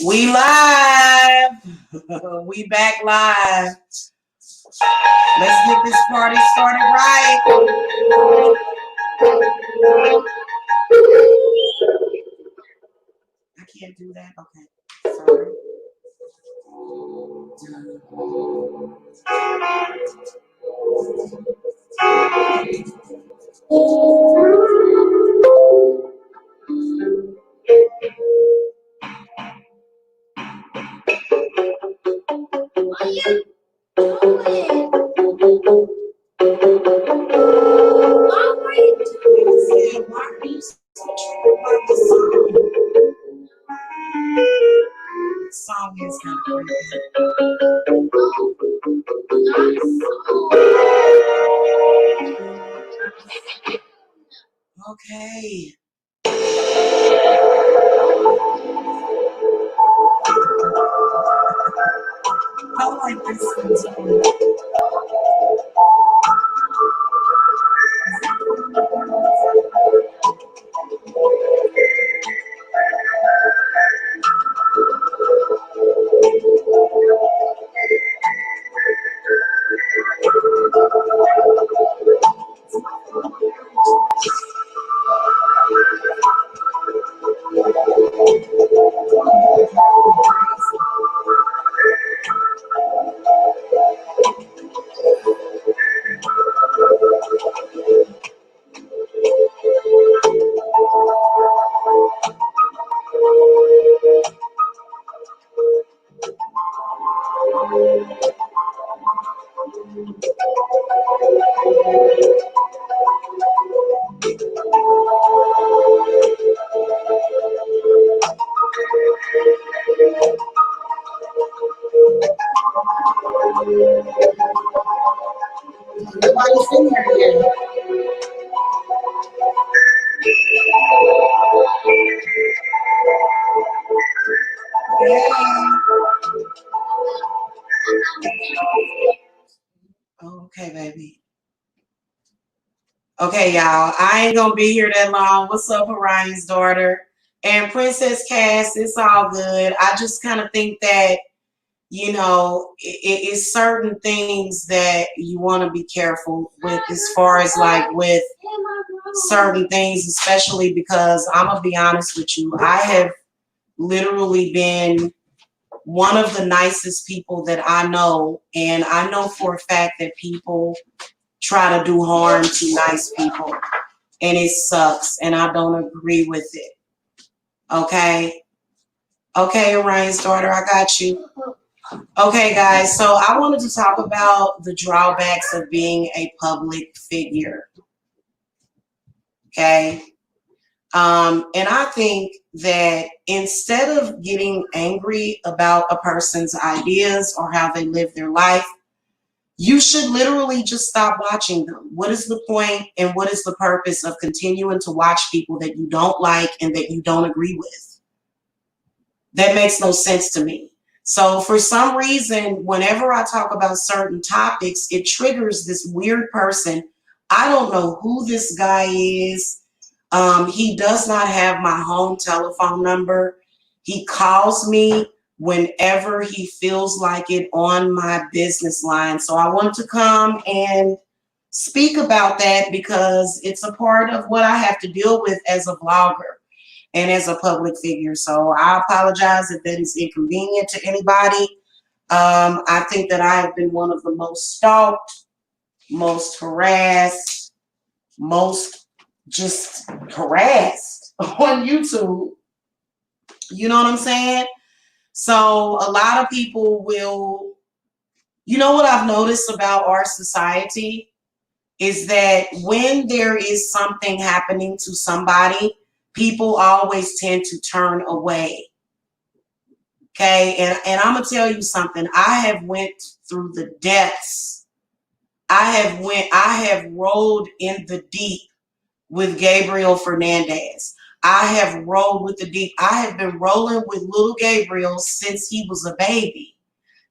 We live. We back live. Let's get this party started right. I can't do that. Okay. Sorry. Song is kind of crazy. Okay. I like this one too. Nobody's in here yet. Okay, baby. Okay, y'all. I ain't gonna be here that long. What's up, Orion's daughter? And Princess Cass, it's all good. I just kind of think that, you know, it's certain things that you want to be careful with as far as like with certain things, especially because I'm gonna be honest with you. I have literally been one of the nicest people that I know, and I know for a fact that people try to do harm to nice people, and it sucks, and I don't agree with it. Okay? Okay, Orion's daughter, I got you. Okay, guys, so I wanted to talk about the drawbacks of being a public figure. Okay? And I think that instead of getting angry about a person's ideas or how they live their life, you should literally just stop watching them. What is the point and what is the purpose of continuing to watch people that you don't like and that you don't agree with? That makes no sense to me. So for some reason, whenever I talk about certain topics, it triggers this weird person. I don't know who this guy is. He does not have my home telephone number. He calls me whenever he feels like it on my business line. So I want to come and speak about that because it's a part of what I have to deal with as a vlogger and as a public figure. So I apologize if that is inconvenient to anybody. I think that I have been one of the most stalked, most harassed, most just harassed on YouTube. You know what I'm saying? So a lot of people will, you know what I've noticed about our society is that when there is something happening to somebody, people always tend to turn away. Okay, and I'm gonna tell you something. I have went through the depths. I have rolled in the deep with Gabriel Fernandez. I have rolled with the deep. I have been rolling with little Gabriel since he was a baby.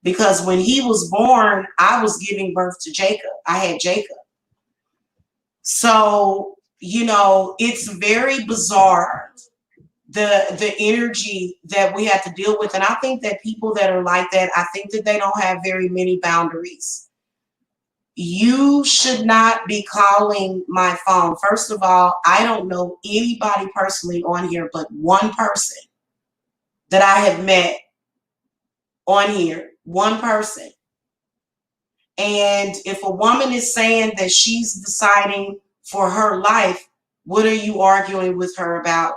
Because when he was born, I was giving birth to Jacob. I had Jacob. So, you know, it's very bizarre the energy that we have to deal with. And I think that people that are like that, I think that they don't have very many boundaries. You should not be calling my phone. First of all, I don't know anybody personally on here but one person that I have met on here. One person. And if a woman is saying that she's deciding for her life, what are you arguing with her about?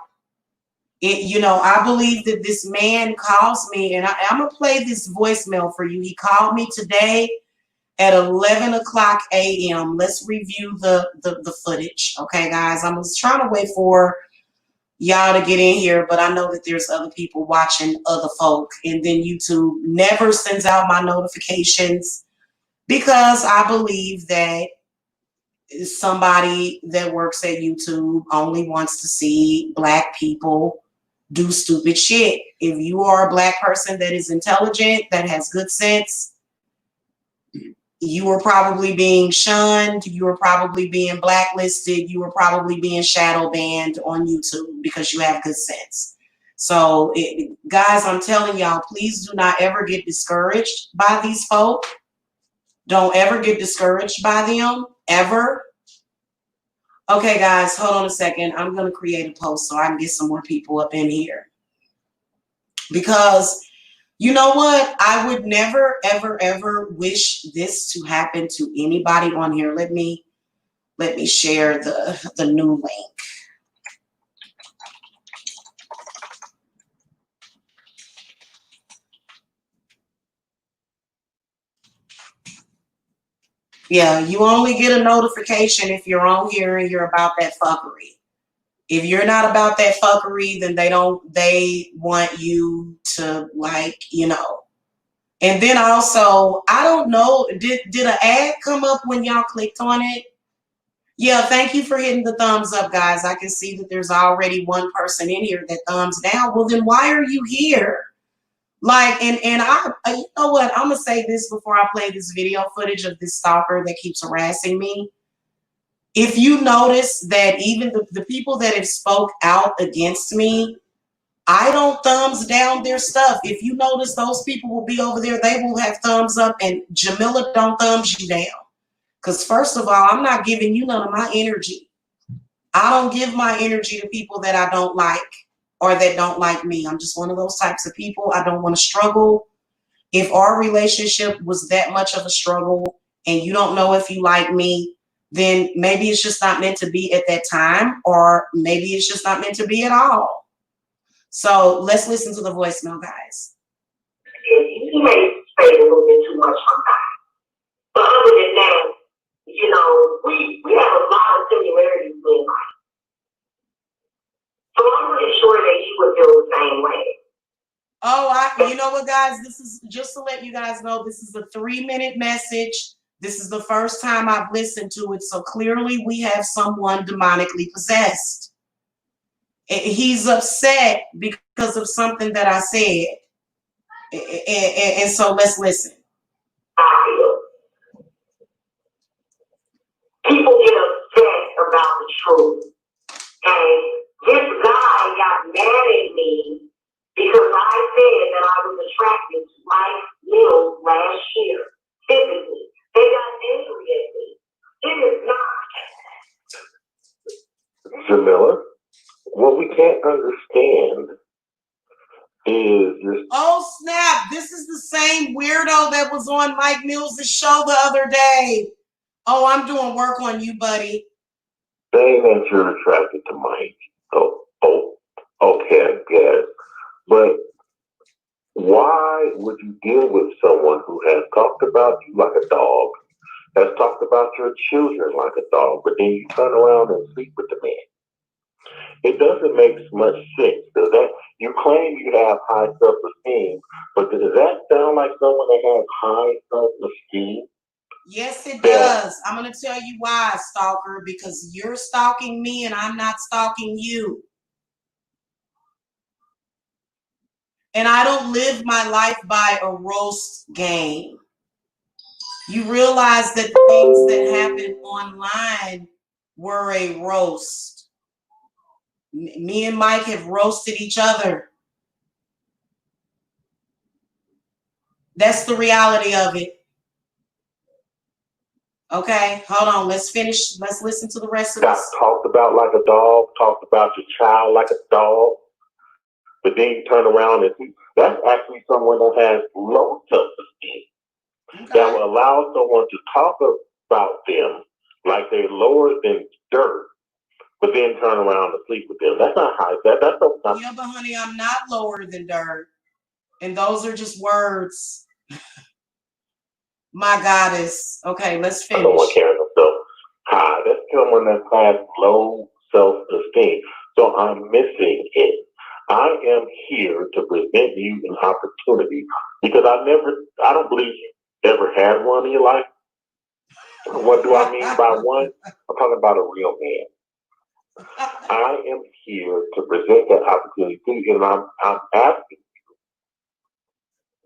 I believe that this man calls me, and I'm going to play this voicemail for you. He called me today at 11 o'clock a.m. Let's review the footage. Okay, guys, I was trying to wait for y'all to get in here, but I know that there's other people watching other folk, and then YouTube never sends out my notifications because I believe that somebody that works at YouTube only wants to see Black people do stupid shit. If you are a Black person that is intelligent, that has good sense, you were probably being shunned, you were probably being blacklisted, you were probably being shadow banned on YouTube because you have good sense. So, guys, I'm telling y'all, please do not ever get discouraged by these folk. Don't ever get discouraged by them, ever. Okay, guys, hold on a second. I'm going to create a post so I can get some more people up in here. Because you know what? I would never, ever, ever wish this to happen to anybody on here. Let me share the new link. Yeah, you only get a notification if you're on here and you're about that fuckery. If you're not about that fuckery, then they want you to, like, And then also, I don't know, did an ad come up when y'all clicked on it? Yeah, thank you for hitting the thumbs up, guys. I can see that there's already one person in here that thumbs down. Well, then why are you here? Like, and you know what? I'm going to say this before I play this video footage of this stalker that keeps harassing me. If you notice that even the people that have spoke out against me, I don't thumbs down their stuff. If you notice, those people will be over there. They will have thumbs up, and Jamila don't thumbs you down. Because first of all, I'm not giving you none of my energy. I don't give my energy to people that I don't like or that don't like me. I'm just one of those types of people. I don't want to struggle. If our relationship was that much of a struggle and you don't know if you like me, then maybe it's just not meant to be at that time, or maybe it's just not meant to be at all. So let's listen to the voicemail, guys. He may say a little bit too much sometimes. But other than that, we have a lot of similarities in life. So I'm pretty sure that he would feel the same way. Oh, you know what, guys? This is just to let you guys know, this is a 3-minute message. This is the first time I've listened to it. So clearly we have someone demonically possessed. He's upset because of something that I said. And so let's listen. People get upset about the truth. And this guy got mad at me because I said that I was attracted to Mike Mills last year, physically. They got angry at me. It is not. Jamila, what we can't understand is this. Oh, snap. This is the same weirdo that was on Mike Mills' show the other day. Oh, I'm doing work on you, buddy. Saying that you're attracted to Mike. Oh, okay, I guess. But why would you deal with someone who has talked about you like a dog, has talked about your children like a dog, but then you turn around and sleep with the man? It doesn't make much sense. Does that? You claim you have high self-esteem, but does that sound like someone that has high self-esteem? Yes, it does. I'm going to tell you why, stalker, because you're stalking me and I'm not stalking you. And I don't live my life by a roast game. You realize that the things that happened online were a roast. Me and Mike have roasted each other. That's the reality of it. Okay, hold on. Let's finish. Let's listen to the rest of Got this. talked about like a dog, talked about your child like a dog, but then you turn around and see that's actually someone that has low self-esteem. Okay. That will allow someone to talk about them like they're lower than dirt, but then turn around and sleep with them. That's not high. That's not. Yeah, but honey, I'm not lower than dirt. And those are just words. My goddess. Okay, let's finish. Someone carrying themselves high. That's someone that has low self-esteem. So I'm missing it. I am here to present you an opportunity because I don't believe you ever had one in your life. What do I mean by one? I'm talking about a real man. I am here to present that opportunity to you, and I'm asking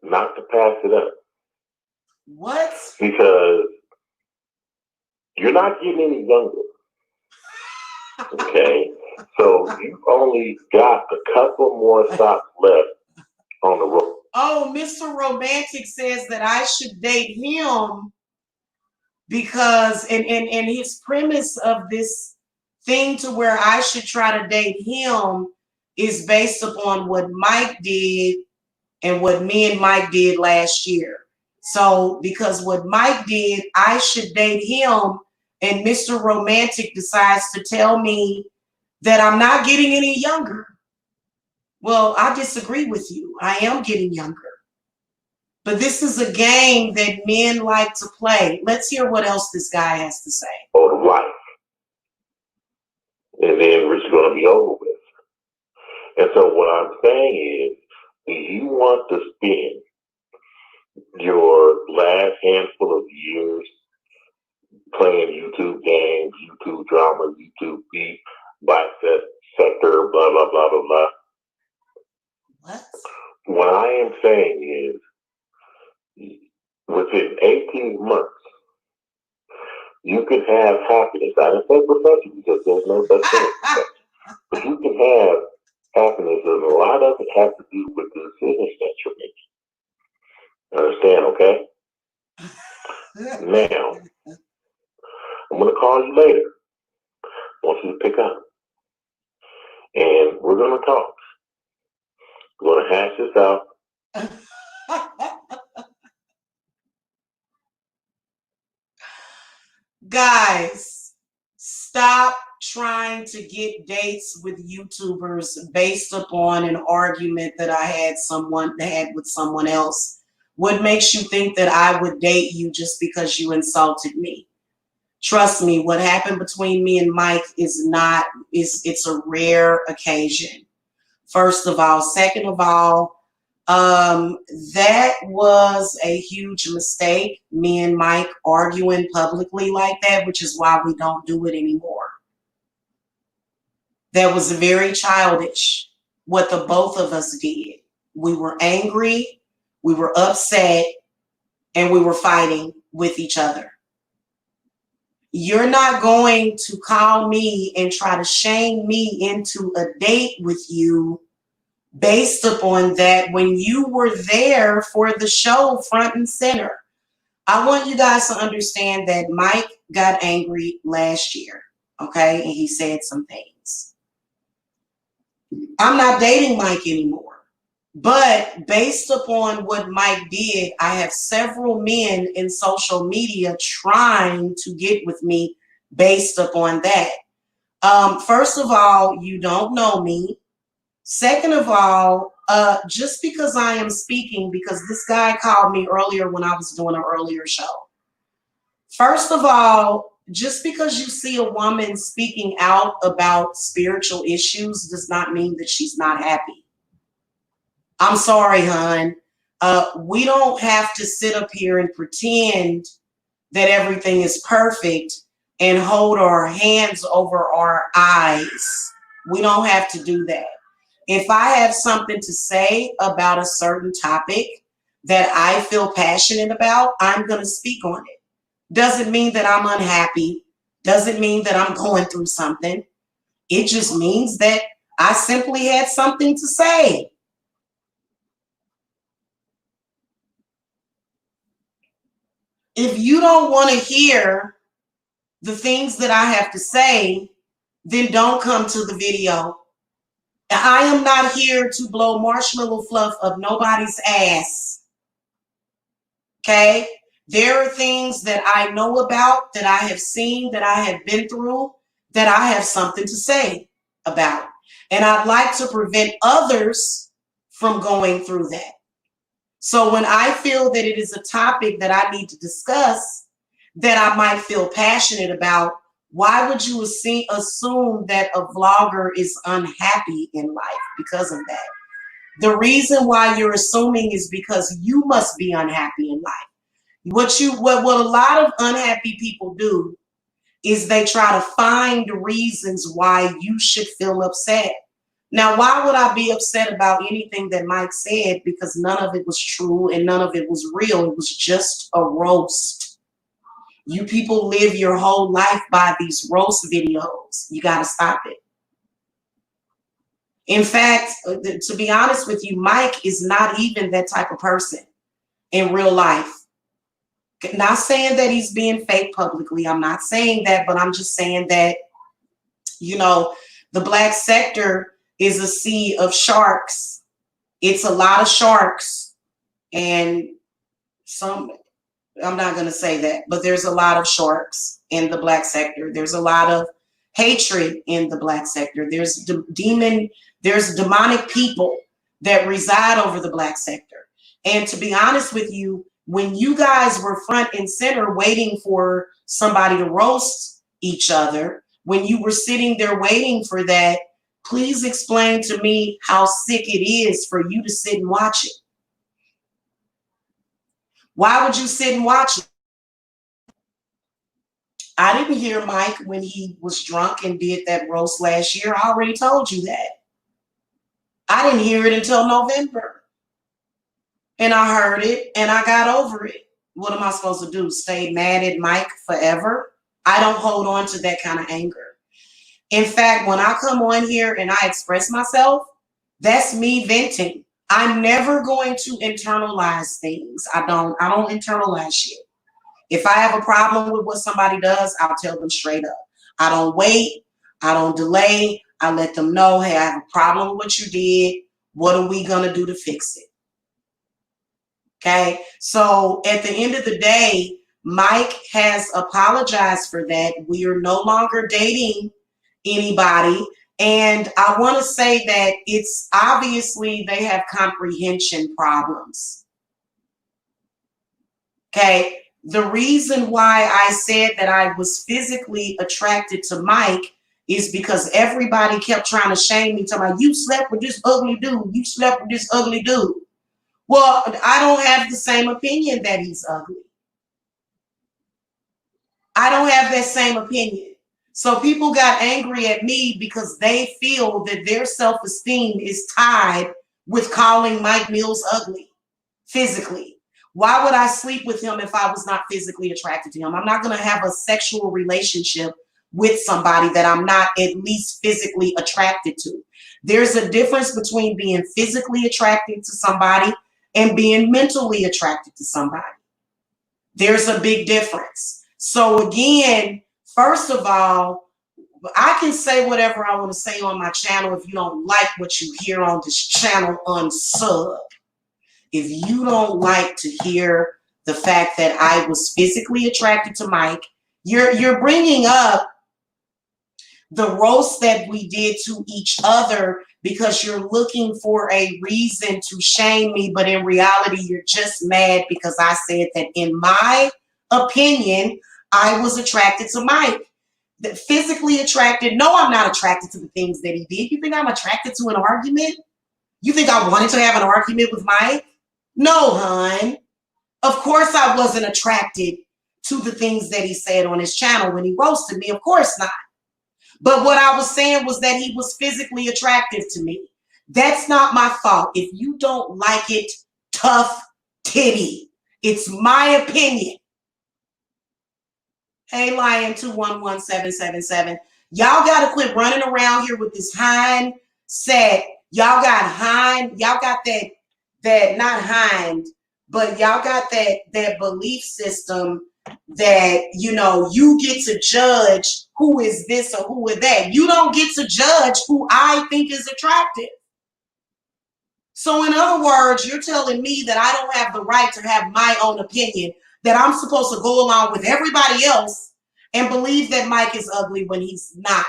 you not to pass it up. What? Because you're not getting any younger. Okay? So you've only got a couple more stops left on the road. Oh, Mr. Romantic says that I should date him because, and his premise of this thing to where I should try to date him is based upon what Mike did and what me and Mike did last year. So because what Mike did, I should date him, and Mr. Romantic decides to tell me that I'm not getting any younger. Well, I disagree with you. I am getting younger. But this is a game that men like to play. Let's hear what else this guy has to say. Of life. And then it's going to be over with. And so what I'm saying is, do you want to spend your last handful of years playing YouTube games, YouTube drama, YouTube beat, bicep sector, blah, blah, blah, blah, blah? What? What I am saying is, within 18 months, you can have happiness. I didn't say perfection because there's no such thing as perfection. But you can have happiness, and a lot of it has to do with the decisions that you're making. Understand, okay? Now, I'm going to call you later. I want you to pick up. And we're going to talk. We're going to hash this out. Guys, stop trying to get dates with YouTubers based upon an argument that I had with someone else. What makes you think that I would date you just because you insulted me? Trust me, what happened between me and Mike it's a rare occasion. First of all. Second of all, that was a huge mistake, me and Mike arguing publicly like that, which is why we don't do it anymore. That was very childish, what the both of us did. We were angry, we were upset, and we were fighting with each other. You're not going to call me and try to shame me into a date with you based upon that when you were there for the show front and center. I want you guys to understand that Mike got angry last year, okay? And he said some things. I'm not dating Mike anymore. But based upon what Mike did, I have several men in social media trying to get with me based upon that. First of all, you don't know me. Second of all, just because I am speaking, because this guy called me earlier when I was doing an earlier show. First of all, just because you see a woman speaking out about spiritual issues does not mean that she's not happy. I'm sorry, hon. We don't have to sit up here and pretend that everything is perfect and hold our hands over our eyes. We don't have to do that. If I have something to say about a certain topic that I feel passionate about, I'm going to speak on it. Doesn't mean that I'm unhappy. Doesn't mean that I'm going through something. It just means that I simply had something to say. If you don't want to hear the things that I have to say, then don't come to the video. I am not here to blow marshmallow fluff up nobody's ass. Okay? There are things that I know about, that I have seen, that I have been through, that I have something to say about. And I'd like to prevent others from going through that. So when I feel that it is a topic that I need to discuss, that I might feel passionate about, why would you assume that a vlogger is unhappy in life because of that? The reason why you're assuming is because you must be unhappy in life. What a lot of unhappy people do is they try to find reasons why you should feel upset. Now, why would I be upset about anything that Mike said? Because none of it was true and none of it was real. It was just a roast. You people live your whole life by these roast videos. You got to stop it. In fact, to be honest with you, Mike is not even that type of person in real life. Not saying that he's being fake publicly. I'm not saying that, but I'm just saying that, you know, the black sector is a sea of sharks. It's a lot of sharks, and I'm not going to say that, but there's a lot of sharks in the black sector. There's a lot of hatred in the black sector. There's demonic people that reside over the black sector. And to be honest with you, when you guys were front and center waiting for somebody to roast each other, when you were sitting there waiting for that, please explain to me how sick it is for you to sit and watch it. Why would you sit and watch it? I didn't hear Mike when he was drunk and did that roast last year. I already told you that. I didn't hear it until November. And I heard it and I got over it. What am I supposed to do? Stay mad at Mike forever? I don't hold on to that kind of anger. In fact, when I come on here and I express myself, that's me venting. I'm never going to internalize things. I don't internalize shit. If I have a problem with what somebody does, I'll tell them straight up. I don't wait. I don't delay. I let them know, hey, I have a problem with what you did. What are we going to do to fix it? Okay. So at the end of the day, Mike has apologized for that. We are no longer dating anybody. And I want to say that it's obviously they have comprehension problems. Okay. The reason why I said that I was physically attracted to Mike is because everybody kept trying to shame me, talking about, you slept with this ugly dude. You slept with this ugly dude. Well, I don't have the same opinion that he's ugly. I don't have that same opinion. So people got angry at me because they feel that their self-esteem is tied with calling Mike Mills ugly physically. Why would I sleep with him if I was not physically attracted to him? I'm not going to have a sexual relationship with somebody that I'm not at least physically attracted to. There's a difference between being physically attracted to somebody and being mentally attracted to somebody. There's a big difference. So again, first of all, I can say whatever I want to say on my channel. If you don't like what you hear on this channel, unsub. If you don't like to hear the fact that I was physically attracted to Mike, you're bringing up the roast that we did to each other because you're looking for a reason to shame me, but in reality, you're just mad because I said that in my opinion, I was attracted to Mike. Physically attracted, no, I'm not attracted to the things that he did. You think I'm attracted to an argument? You think I wanted to have an argument with Mike? No, hon. Of course I wasn't attracted to the things that he said on his channel when he roasted me. Of course not. But what I was saying was that he was physically attractive to me. That's not my fault. If you don't like it, tough titty. It's my opinion. Hey, Lion 211777. Y'all got to quit running around here with this hind set. Y'all got y'all got that not hind, but y'all got that belief system that, you know, you get to judge who is this or who is that. You don't get to judge who I think is attractive. So in other words, you're telling me that I don't have the right to have my own opinion, that I'm supposed to go along with everybody else and believe that Mike is ugly when he's not.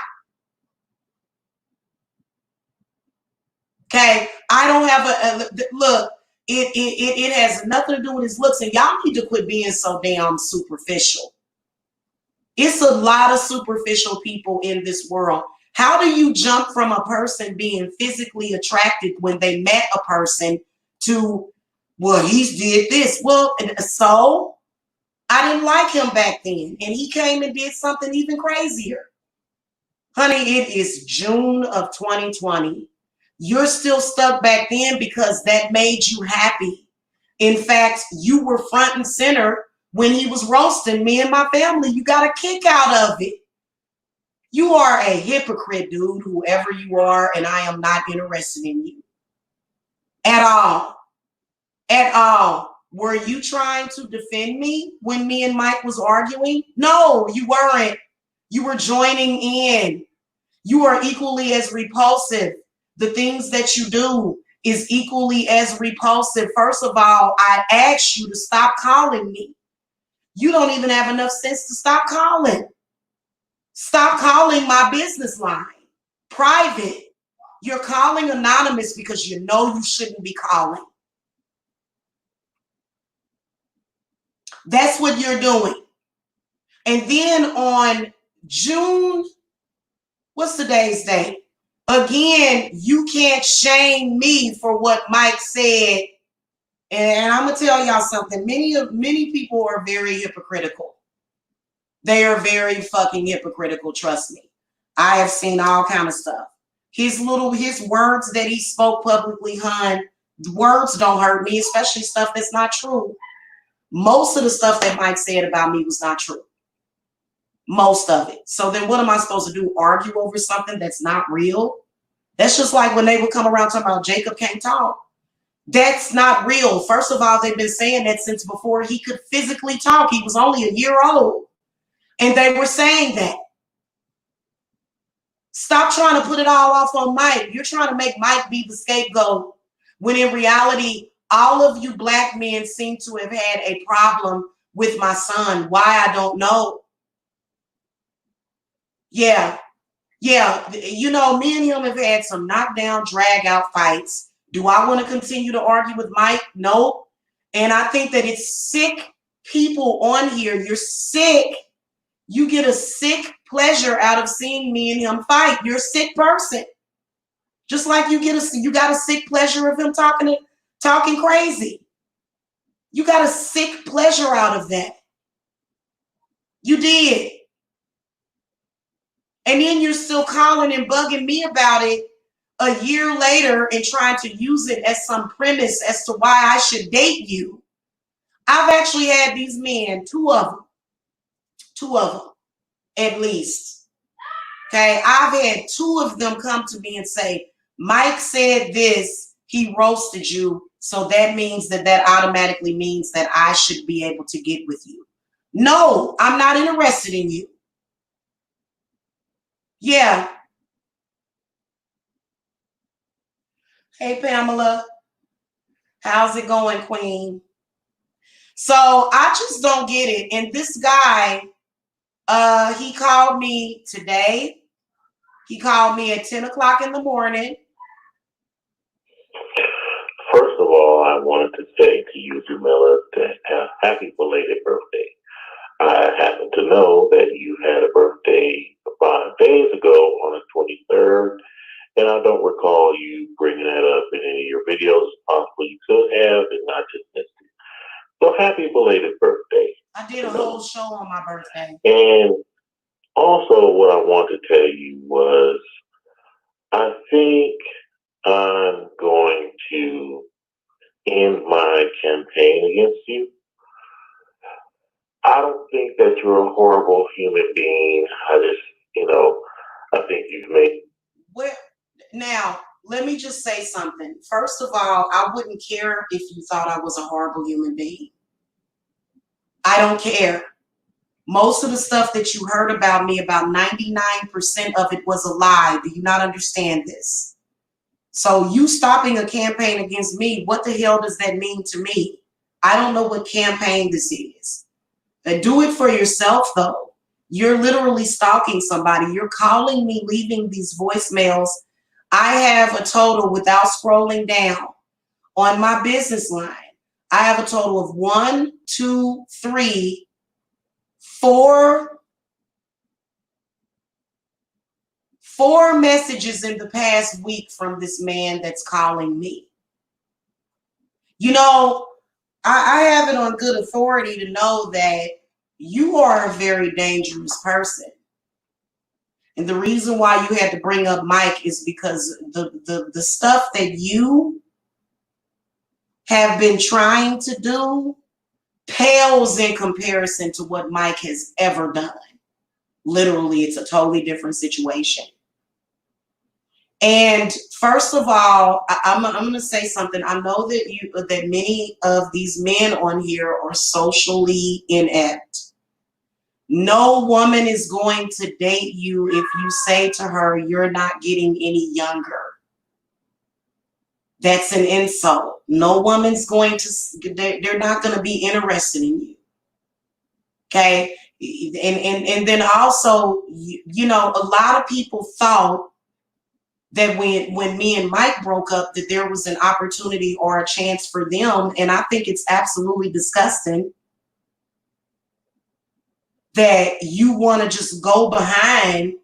Okay, I don't have a look. It has nothing to do with his looks, and y'all need to quit being so damn superficial. It's a lot of superficial people in this world. How do you jump from a person being physically attracted when they met a person to, well, he did this? Well, so I didn't like him back then, and he came and did something even crazier. Honey, it is June of 2020. You're still stuck back then because that made you happy. In fact, you were front and center when he was roasting me and my family. You got a kick out of it. You are a hypocrite, dude, whoever you are, and I am not interested in you. At all. At all. Were you trying to defend me when me and Mike was arguing? No, you weren't. You were joining in. You are equally as repulsive. The things that you do is equally as repulsive. First of all, I asked you to stop calling me. You don't even have enough sense to stop calling. Stop calling my business line private. You're calling anonymous because you know you shouldn't be calling. That's what you're doing. And then on June, what's today's date? Again, you can't shame me for what Mike said. And I'm gonna tell y'all something. Many people are very hypocritical. They are very fucking hypocritical, trust me. I have seen all kind of stuff. His words that he spoke publicly, hun, words don't hurt me, especially stuff that's not true. Most of the stuff that Mike said about me was not true. Most of it. So then what am I supposed to do? Argue over something that's not real? That's just like when they would come around talking about Jacob can't talk. That's not real. First of all, they've been saying that since before he could physically talk. He was only a year old. And they were saying that. Stop trying to put it all off on Mike. You're trying to make Mike be the scapegoat when in reality, all of you black men seem to have had a problem with my son. Why, I don't know. Yeah. You know, me and him have had some knockdown, drag out fights. Do I want to continue to argue with Mike? No. And I think that it's sick people on here. You're sick. You get a sick pleasure out of seeing me and him fight. You're a sick person. Just like you got a sick pleasure of him talking crazy. You got a sick pleasure out of that. You did. And then you're still calling and bugging me about it a year later and trying to use it as some premise as to why I should date you. I've actually had these men, two of them at least. Okay, I've had two of them come to me and say, Mike said this, he roasted you, so that means that automatically means that I should be able to get with you. No, I'm not interested in you. Yeah. Hey, Pamela. How's it going, Queen? So I just don't get it. And this guy, he called me today. He called me at 10 o'clock in the morning. First of all, I wanted to say to you, Jamila, that happy belated birthday. I happen to know that you had a birthday 5 days ago on the 23rd, and I don't recall you bringing that up in any of your videos. Possibly you could have, and not just missed it. So happy belated birthday. I did a whole show on my birthday. And also what I want to tell you was, I think I'm going to end my campaign against you. I don't think that you're a horrible human being. I think you've made... Now, let me just say something. First of all, I wouldn't care if you thought I was a horrible human being. I don't care. Most of the stuff that you heard about me, about 99% of it was a lie. Do you not understand this? So you stopping a campaign against me, what the hell does that mean to me? I don't know what campaign this is. Do it for yourself, though. You're literally stalking somebody. You're calling me, leaving these voicemails. I have a total, without scrolling down, on my business line. I have a total of 1, 2, 3, 4 messages in the past week from this man that's calling me. You know, I have it on good authority to know that you are a very dangerous person. And the reason why you had to bring up Mike is because the stuff that you have been trying to do pales in comparison to what Mike has ever done. Literally, it's a totally different situation. And first of all, I'm going to say something. I know that many of these men on here are socially inept. No woman is going to date you if you say to her, you're not getting any younger. That's an insult. No woman's going to, they're not going to be interested in you. Okay. And then also, you know, a lot of people thought that when me and Mike broke up, that there was an opportunity or a chance for them. And I think it's absolutely disgusting that you want to just go behind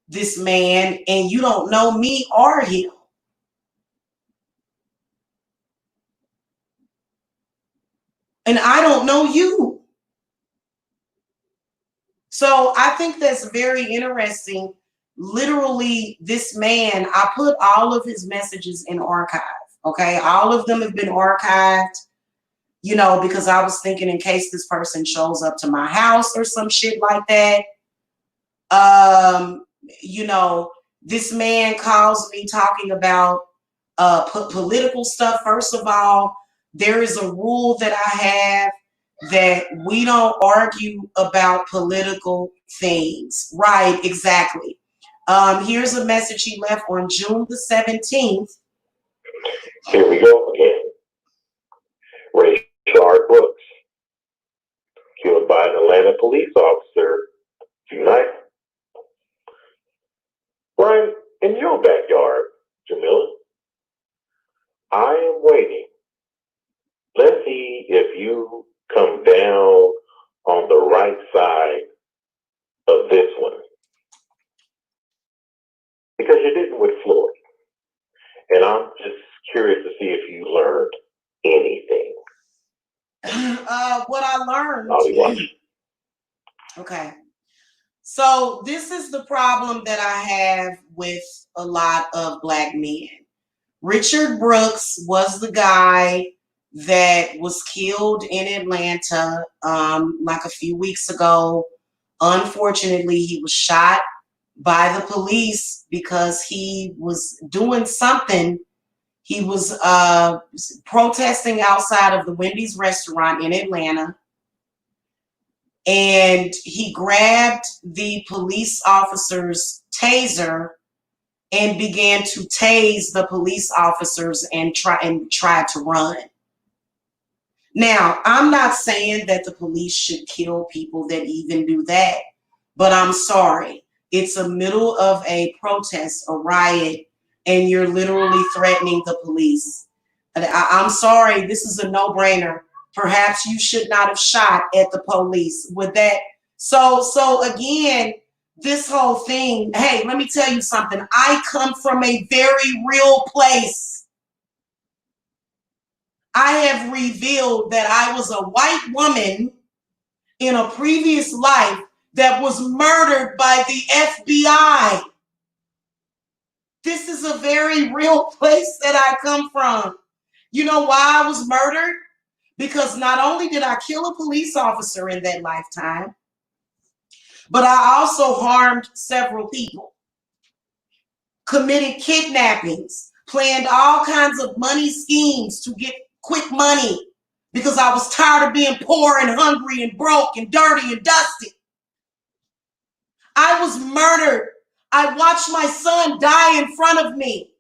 this man and you don't know me or him. And I don't know you. So I think that's very interesting. Literally, this man, I put all of his messages in archive. Okay. All of them have been archived, you know, because I was thinking in case this person shows up to my house or some shit like that. You know, this man calls me talking about political stuff. First of all, there is a rule that I have that we don't argue about political things. Right, exactly. Here's a message he left on June the 17th. Here we go again. Rayshard Brooks, killed by an Atlanta police officer tonight. Right in your backyard, Jamila. I am waiting. Let's see if you come down on the right side of this one. Because you didn't with Floyd. And I'm just curious to see if you learned anything. What I learned. I'll be watching. Okay. So this is the problem that I have with a lot of Black men. Richard Brooks was the guy that was killed in Atlanta like a few weeks ago. Unfortunately, he was shot by the police because he was doing something. He was protesting outside of the Wendy's restaurant in Atlanta. And he grabbed the police officer's taser and began to tase the police officers and tried to run. Now, I'm not saying that the police should kill people that even do that, but I'm sorry. It's a middle of a protest, a riot, and you're literally threatening the police. I'm sorry, this is a no-brainer. Perhaps you should not have shot at the police with that. So again, this whole thing, hey, let me tell you something. I come from a very real place. I have revealed that I was a white woman in a previous life that was murdered by the FBI. This is a very real place that I come from. You know why I was murdered? Because not only did I kill a police officer in that lifetime, but I also harmed several people, committed kidnappings, planned all kinds of money schemes to get quick money because I was tired of being poor and hungry and broke and dirty and dusty. I was murdered. I watched my son die in front of me.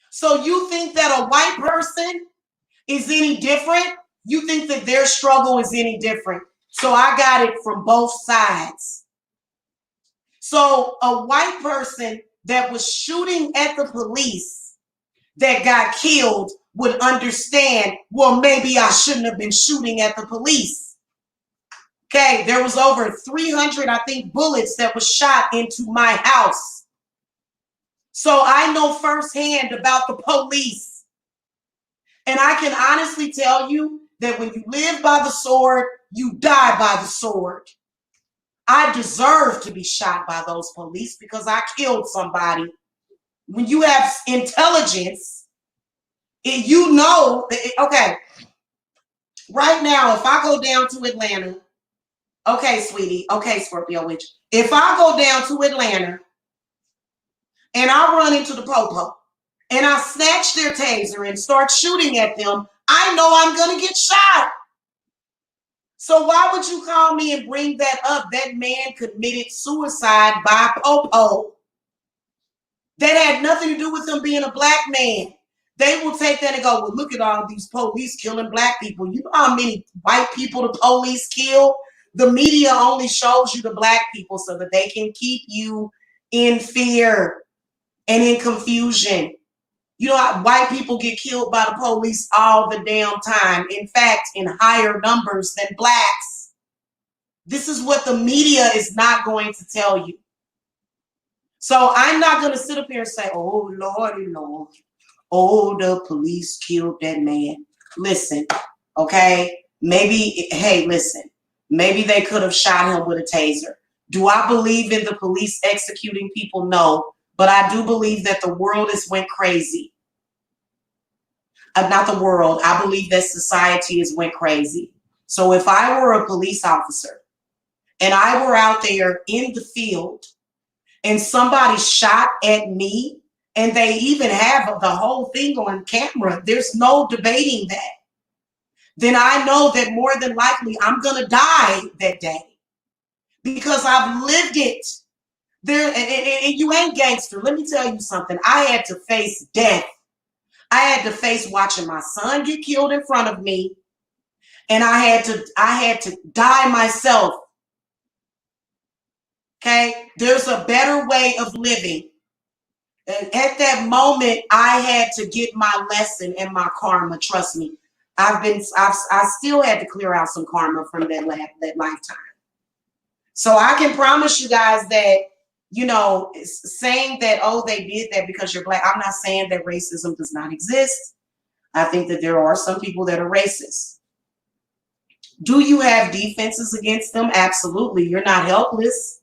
So you think that a white person is any different? You think that their struggle is any different? So I got it from both sides. So a white person that was shooting at the police that got killed would understand, well, maybe I shouldn't have been shooting at the police. Okay, there was over 300, I think, bullets that was shot into my house. So I know firsthand about the police. And I can honestly tell you that when you live by the sword, you die by the sword. I deserve to be shot by those police because I killed somebody. When you have intelligence, you know, okay, right now, if I go down to Atlanta, okay, sweetie, okay, Scorpio witch, if I go down to Atlanta and I run into the popo and I snatch their taser and start shooting at them, I know I'm going to get shot. So why would you call me and bring that up? That man committed suicide by popo. That had nothing to do with him being a black man. They will take that and go, well, look at all these police killing black people. You know how many white people the police kill? The media only shows you the black people so that they can keep you in fear and in confusion. You know how white people get killed by the police all the damn time. In fact, in higher numbers than blacks. This is what the media is not going to tell you. So I'm not going to sit up here and say, oh, Lordy, Lord. Oh, the police killed that man. Listen, okay? Maybe, hey, listen. Maybe they could have shot him with a taser. Do I believe in the police executing people? No. But I do believe that the world has went crazy. Not the world. I believe that society has went crazy. So if I were a police officer and I were out there in the field and somebody shot at me and they even have the whole thing on camera, there's no debating that, then I know that more than likely I'm going to die that day because I've lived it. There, and you ain't gangster. Let me tell you something. I had to face death. I had to face watching my son get killed in front of me, and I had to die myself. Okay? There's a better way of living. And at that moment, I had to get my lesson and my karma. Trust me. I still had to clear out some karma from that lifetime. So I can promise you guys that, you know, saying that, oh, they did that because you're black. I'm not saying that racism does not exist. I think that there are some people that are racist. Do you have defenses against them? Absolutely. You're not helpless.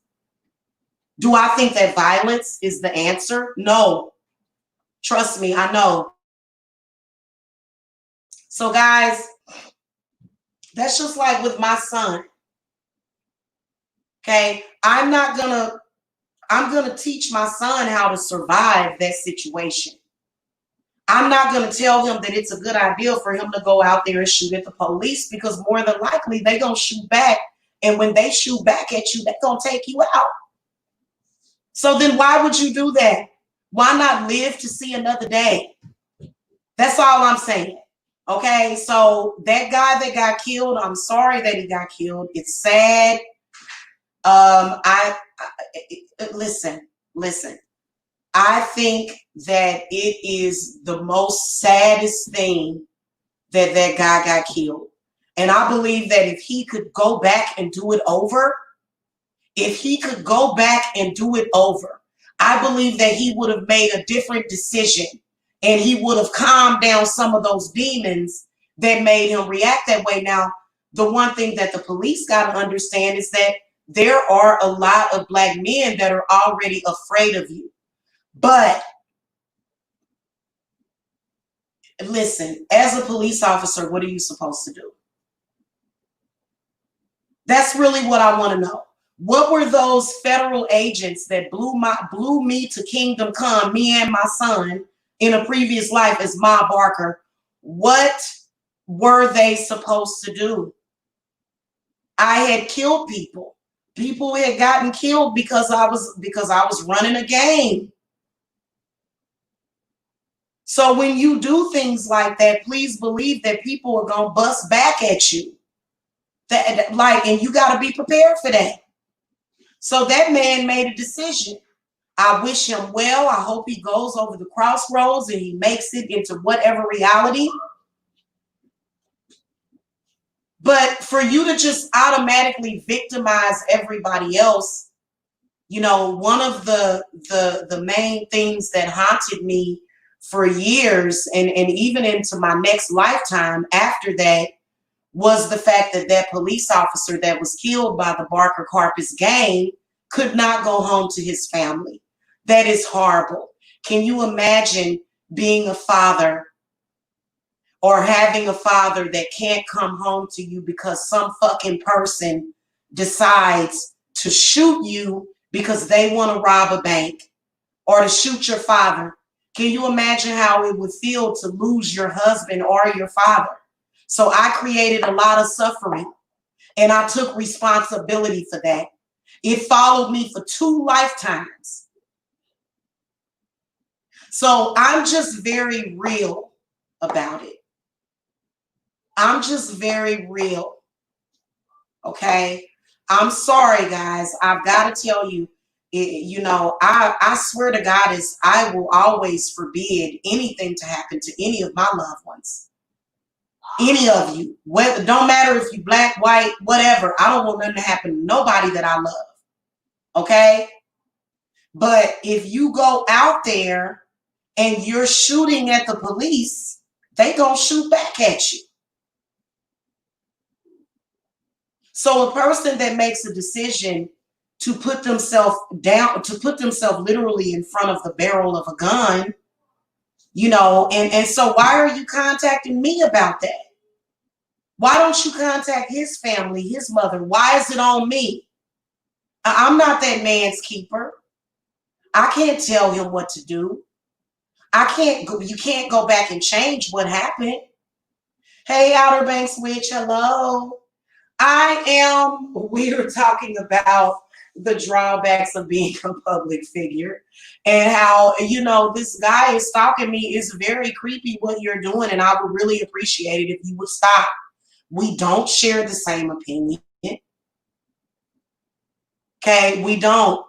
Do I think that violence is the answer? No. Trust me, I know. So guys, that's just like with my son. Okay, I'm gonna teach my son how to survive that situation. I'm not gonna tell him that it's a good idea for him to go out there and shoot at the police because more than likely they're gonna shoot back. And when they shoot back at you, they're gonna take you out. So then why would you do that? Why not live to see another day? That's all I'm saying. Okay, so that guy that got killed, I'm sorry that he got killed. It's sad. Listen. I think that it is the most saddest thing that that guy got killed. And I believe that if he could go back and do it over, I believe that he would have made a different decision and he would have calmed down some of those demons that made him react that way. Now, the one thing that the police got to understand is that there are a lot of black men that are already afraid of you. But listen, as a police officer, what are you supposed to do? That's really what I want to know. What were those federal agents that blew me to kingdom come, me and my son, in a previous life as Ma Barker, what were they supposed to do? I had killed people. People had gotten killed because I was running a game. So when you do things like that, please believe that people are gonna bust back at you. And you got to be prepared for that. So that man made a decision. I wish him well. I hope he goes over the crossroads and he makes it into whatever reality. But for you to just automatically victimize everybody else, you know, one of the main things that haunted me for years and even into my next lifetime after that was the fact that that police officer that was killed by the Barker Carpus gang could not go home to his family. That is horrible. Can you imagine being a father or having a father that can't come home to you because some fucking person decides to shoot you because they want to rob a bank, or to shoot your father? Can you imagine how it would feel to lose your husband or your father? So I created a lot of suffering and I took responsibility for that. It followed me for 2 lifetimes. So I'm just very real about it. I'm just very real. Okay. I'm sorry, guys. I've got to tell you, you know, I swear to God, I will always forbid anything to happen to any of my loved ones. Any of you. Whether, don't matter if you black, white, whatever. I don't want nothing to happen to nobody that I love. Okay. But if you go out there and you're shooting at the police, they gonna shoot back at you. So a person that makes a decision to put themselves down, to put themselves literally in front of the barrel of a gun, you know, and so why are you contacting me about that? Why don't you contact his family, his mother? Why is it on me? I'm not that man's keeper. I can't tell him what to do. You can't go back and change what happened. Hey, Outer Banks Witch, hello. We were talking about the drawbacks of being a public figure and how, you know, this guy is stalking me. It's very creepy what you're doing, and I would really appreciate it if you would stop. We don't share the same opinion. Okay, we don't.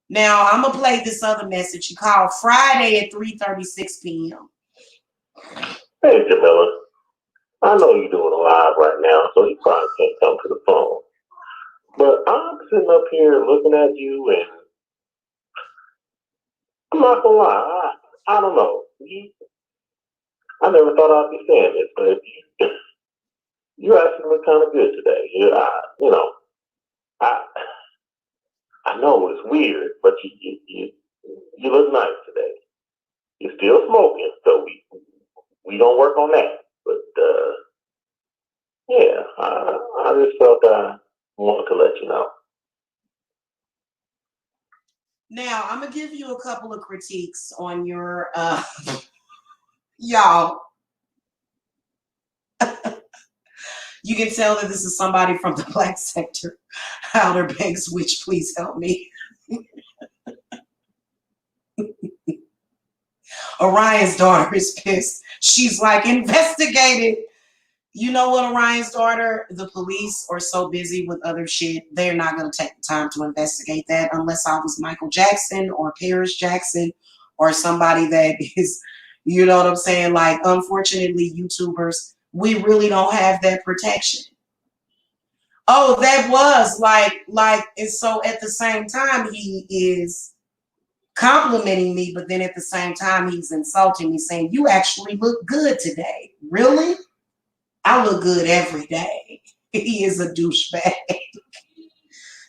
Now, I'm going to play this other message. You called Friday at 3:36 p.m. Hey, Jamila. I know you're doing a live right now, so you probably can't come to the phone. But I'm sitting up here looking at you, and I'm not going to lie. I don't know. I never thought I'd be saying this, but you actually look kind of good today. I know it's weird, but you look nice today. You're still smoking, so we don't work on that. But yeah, I just felt I wanted to let you know. Now, I'm going to give you a couple of critiques on your, y'all. You can tell that this is somebody from the black sector. Outer Banks Witch, please help me. Orion's daughter is pissed. She's like, investigate it. You know what, Orion's daughter? The police are so busy with other shit, they're not going to take the time to investigate that unless I was Michael Jackson or Paris Jackson or somebody that is, you know what I'm saying? Like, unfortunately, YouTubers, we really don't have that protection. Oh, that was and so at the same time, he is complimenting me, but then at the same time, he's insulting me, saying, you actually look good today. Really? I look good every day. He is a douchebag.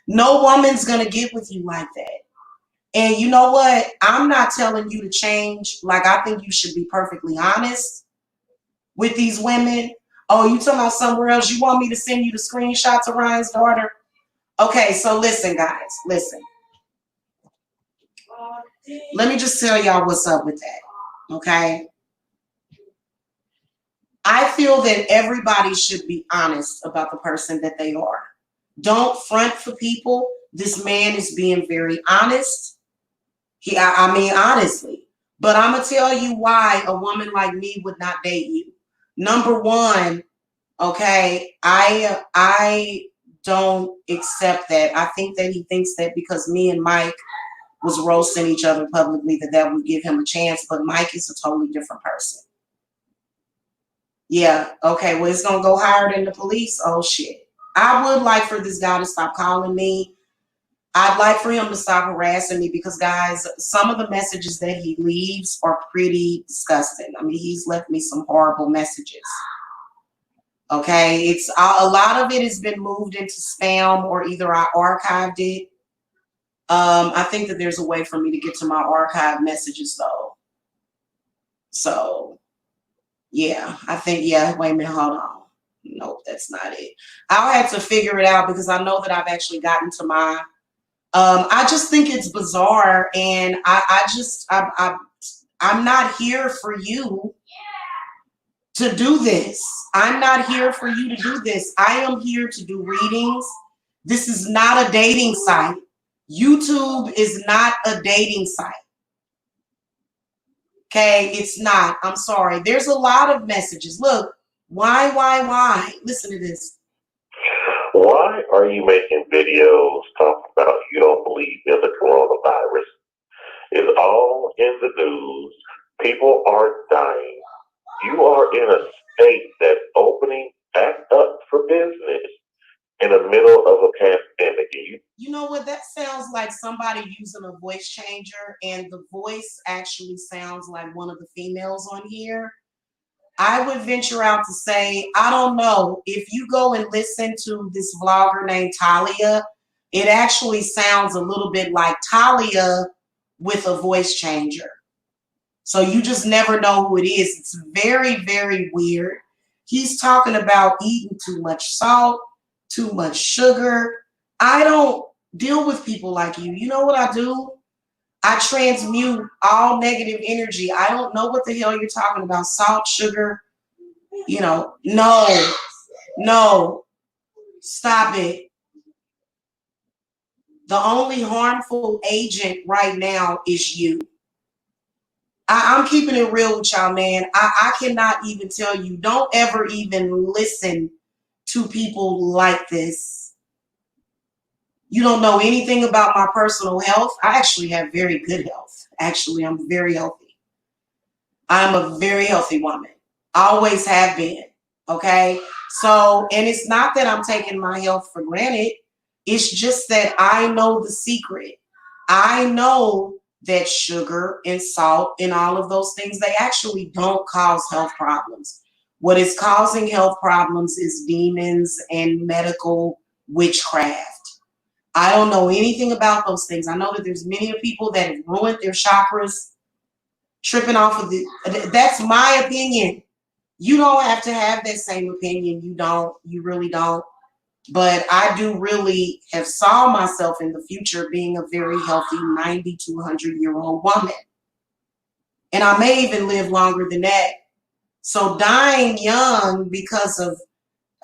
No woman's going to get with you like that. And you know what? I'm not telling you to change. Like, I think you should be perfectly honest with these women. Oh, you talking about somewhere else? You want me to send you the screenshots of Ryan's daughter? Okay, so listen, guys. Listen. Let me just tell y'all what's up with that. Okay. I feel that everybody should be honest about the person that they are. Don't front for people. This man is being very honest. I mean, honestly. But I'm going to tell you why a woman like me would not date you. Number one, okay, I don't accept that. I think that he thinks that because me and Mike was roasting each other publicly that would give him a chance. But Mike is a totally different person. Yeah. Okay. Well, it's going to go higher than the police. Oh, shit. I would like for this guy to stop calling me. I'd like for him to stop harassing me because, guys, some of the messages that he leaves are pretty disgusting. I mean, he's left me some horrible messages. Okay. It's a lot of it has been moved into spam or either I archived it. I think that there's a way for me to get to my archive messages, though. So, yeah, I think, yeah, wait a minute, hold on. Nope, that's not it. I'll have to figure it out because I know that I've actually gotten to my, I just think it's bizarre. And I'm not here for you to do this. I'm not here for you to do this. I am here to do readings. This is not a dating site. YouTube is not a dating site. Okay, it's not. I'm sorry. There's a lot of messages. Look, why? Listen to this. Why are you making videos talking about you don't believe in the coronavirus? It's all in the news. People are dying. You are in a state that's opening back up for business in the middle of a pandemic. You know what? That sounds like somebody using a voice changer, and the voice actually sounds like one of the females on here. I would venture out to say, I don't know, if you go and listen to this vlogger named Talia, it actually sounds a little bit like Talia with a voice changer. So you just never know who it is. It's very, very weird. He's talking about eating too much salt, too much sugar. I don't deal with people like you. You know what I do? I transmute all negative energy. I don't know what the hell you're talking about. Salt, sugar, you know, no, stop it. The only harmful agent right now is you. I'm keeping it real with y'all, man. I cannot even tell you, don't ever even listen to people like this. You don't know anything about my personal health. I actually have very good health. Actually, I'm very healthy. I'm a very healthy woman. Always have been. Okay? So, and it's not that I'm taking my health for granted. It's just that I know the secret. I know that sugar and salt and all of those things, they actually don't cause health problems. What is causing health problems is demons and medical witchcraft. I don't know anything about those things. I know that there's many people that have ruined their chakras, tripping off of the, that's my opinion. You don't have to have that same opinion. You don't, you really don't. But I do really have saw myself in the future being a very healthy 90 to 100-year-old woman. And I may even live longer than that. So dying young because of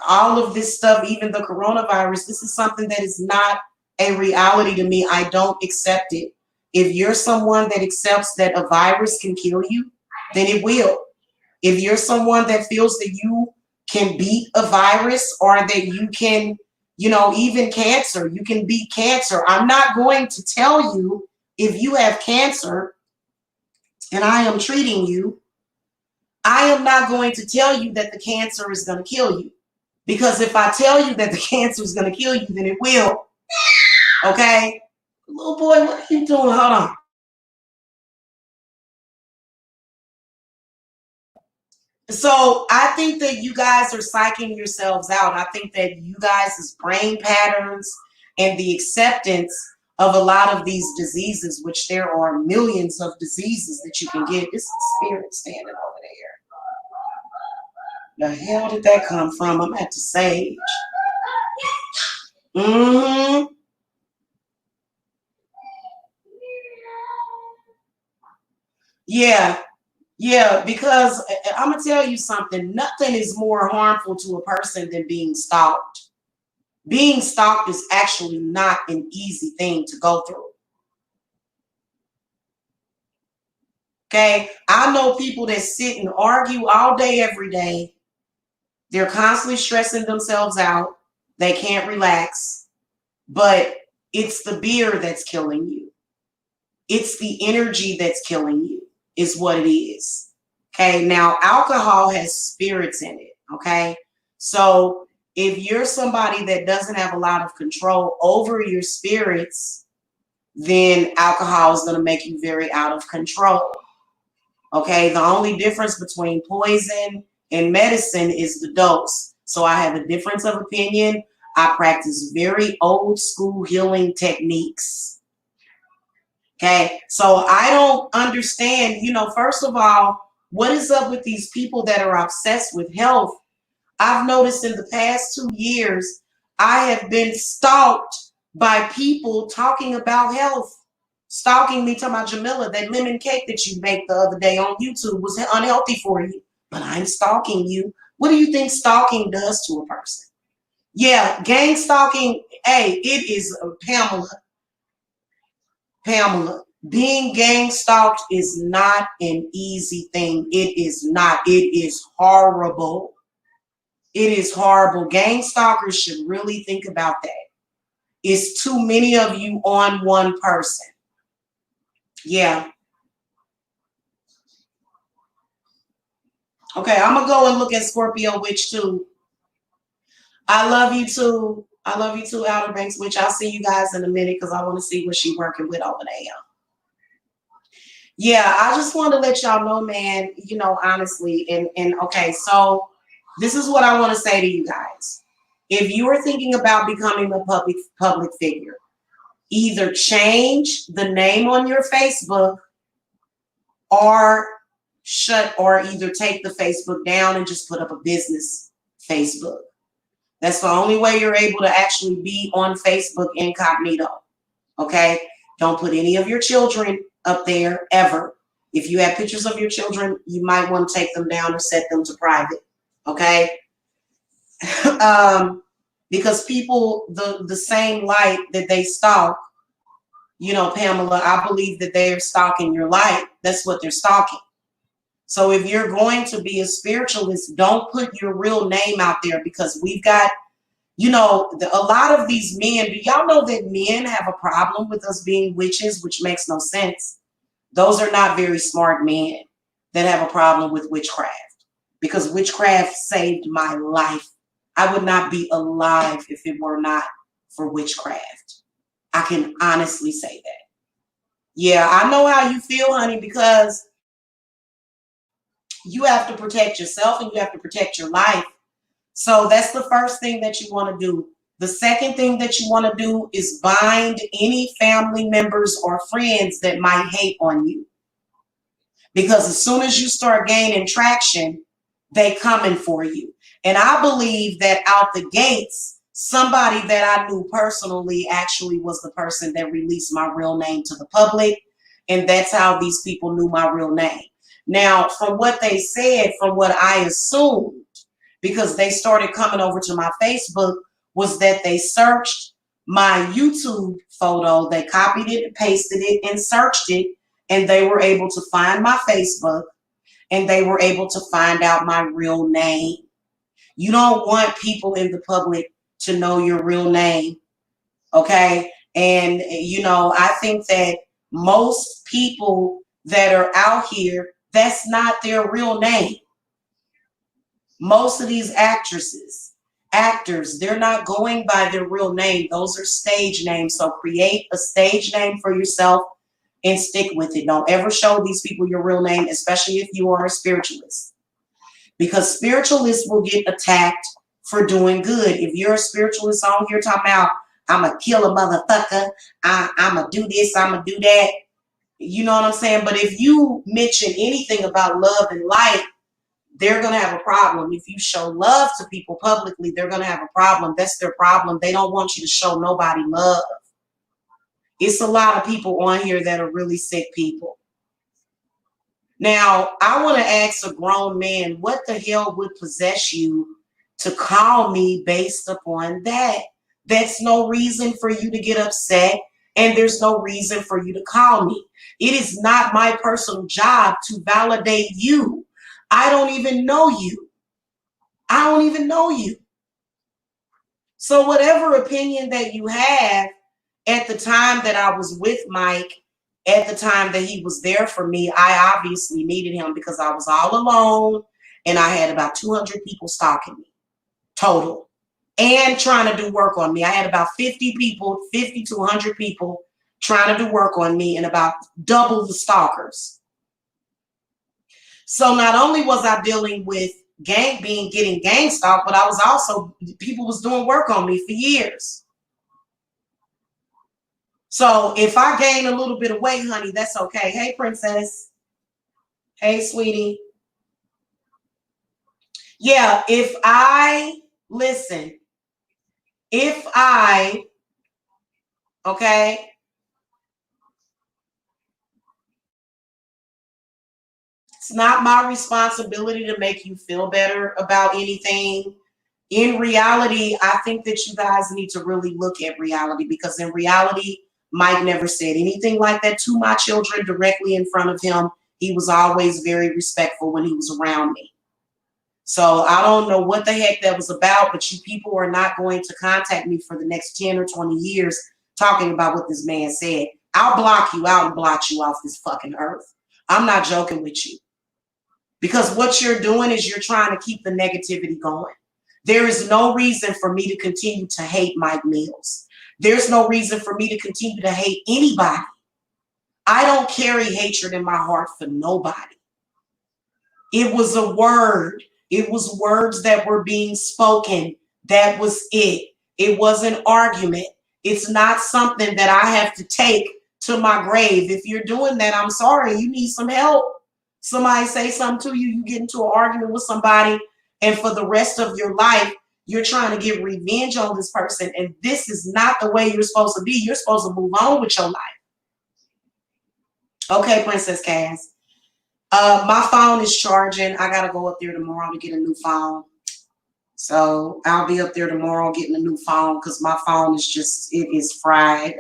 all of this stuff, even the coronavirus, this is something that is not a reality to me. I don't accept it. If you're someone that accepts that a virus can kill you, then it will. If you're someone that feels that you can beat a virus or that you can, you know, even cancer, you can beat cancer. I'm not going to tell you if you have cancer and I am treating you, I am not going to tell you that the cancer is going to kill you. Because if I tell you that the cancer is going to kill you, then it will. Okay? Little boy, what are you doing? Hold on. So I think that you guys are psyching yourselves out. I think that you guys' brain patterns and the acceptance of a lot of these diseases, which there are millions of diseases that you can get. This is spirit standing over there. The hell did that come from? I'm at the sage. Yeah. Yeah, because I'm gonna tell you something. Nothing is more harmful to a person than being stalked. Being stalked is actually not an easy thing to go through. Okay, I know people that sit and argue all day, every day. They're constantly stressing themselves out. They can't relax, but it's the beer that's killing you. It's the energy that's killing you, is what it is. Okay, now alcohol has spirits in it. Okay, so if you're somebody that doesn't have a lot of control over your spirits, then alcohol is going to make you very out of control. Okay, the only difference between poison and medicine is the dose. So I have a difference of opinion. I practice very old school healing techniques. Okay, so I don't understand, first of all, what is up with these people that are obsessed with health? I've noticed in the past 2 years, I have been stalked by people talking about health. Stalking me, talking about Jamila, that lemon cake that you baked the other day on YouTube was unhealthy for you. But I'm stalking you. What do you think stalking does to a person? Yeah, gang stalking. Hey, it is Pamela. Being gang stalked is not an easy thing. It is not. It is horrible. It is horrible. Gang stalkers should really think about that. It's too many of you on one person. Yeah. Okay, I'm gonna go and look at Scorpio Witch too. I love you too. I love you too, Outer Banks Witch. I'll see you guys in a minute because I want to see what she's working with over there. Yeah, I just wanted to let y'all know, man, honestly, and okay, so this is what I want to say to you guys. If you are thinking about becoming a public figure, either change the name on your Facebook or either take the Facebook down and just put up a business Facebook. That's the only way you're able to actually be on Facebook incognito. Okay? Don't put any of your children up there ever. If you have pictures of your children, you might want to take them down or set them to private. Okay? Because people, the same light that they stalk, Pamela, I believe that they are stalking your light. That's what they're stalking. So if you're going to be a spiritualist, don't put your real name out there, because we've got, a lot of these men, do y'all know that men have a problem with us being witches, which makes no sense? Those are not very smart men that have a problem with witchcraft, because witchcraft saved my life. I would not be alive if it were not for witchcraft. I can honestly say that. Yeah, I know how you feel, honey, because you have to protect yourself and you have to protect your life. So that's the first thing that you want to do. The second thing that you want to do is bind any family members or friends that might hate on you. Because as soon as you start gaining traction, they coming for you. And I believe that out the gates, somebody that I knew personally actually was the person that released my real name to the public. And that's how these people knew my real name. Now, from what they said, from what I assumed, because they started coming over to my Facebook, was that they searched my YouTube photo, they copied it and pasted it and searched it, and they were able to find my Facebook, and they were able to find out my real name. You don't want people in the public to know your real name, okay? And, I think that most people that are out here, that's not their real name. Most of these actors, they're not going by their real name. Those are stage names. So create a stage name for yourself and stick with it. Don't ever show these people your real name, especially if you are a spiritualist. Because spiritualists will get attacked for doing good. If you're a spiritualist on here talking about, I'm a kill a motherfucker, I'm a do this, I'm a do that. You know what I'm saying? But if you mention anything about love and light, they're going to have a problem. If you show love to people publicly, they're going to have a problem. That's their problem. They don't want you to show nobody love. It's a lot of people on here that are really sick people. Now, I want to ask a grown man, what the hell would possess you to call me based upon that? That's no reason for you to get upset, and there's no reason for you to call me. It is not my personal job to validate you. I don't even know you. I don't even know you. So whatever opinion that you have at the time that I was with Mike, at the time that he was there for me, I obviously needed him because I was all alone and I had about 200 people stalking me total and trying to do work on me. I had about 50 people, 50 to 100 people trying to do work on me and about double the stalkers. So not only was I dealing with getting gang stalked, but I was also, people was doing work on me for years. So if I gain a little bit of weight, honey, that's okay. Hey, princess. Hey, sweetie. Yeah, okay, it's not my responsibility to make you feel better about anything. In reality, I think that you guys need to really look at reality, because in reality, Mike never said anything like that to my children directly in front of him. He was always very respectful when he was around me. So I don't know what the heck that was about, but you people are not going to contact me for the next 10 or 20 years talking about what this man said. I'll block you out and blot you off this fucking earth. I'm not joking with you. Because what you're doing is you're trying to keep the negativity going. There is no reason for me to continue to hate Mike Mills. There's no reason for me to continue to hate anybody. I don't carry hatred in my heart for nobody. It was a word. It was words that were being spoken. That was it. It was an argument. It's not something that I have to take to my grave. If you're doing that, I'm sorry. You need some help. Somebody say something to you, you get into an argument with somebody, and for the rest of your life, you're trying to get revenge on this person, and this is not the way you're supposed to be. You're supposed to move on with your life. Okay, Princess Cass. My phone is charging. I got to go up there tomorrow to get a new phone. So I'll be up there tomorrow getting a new phone because my phone is just, it is fried.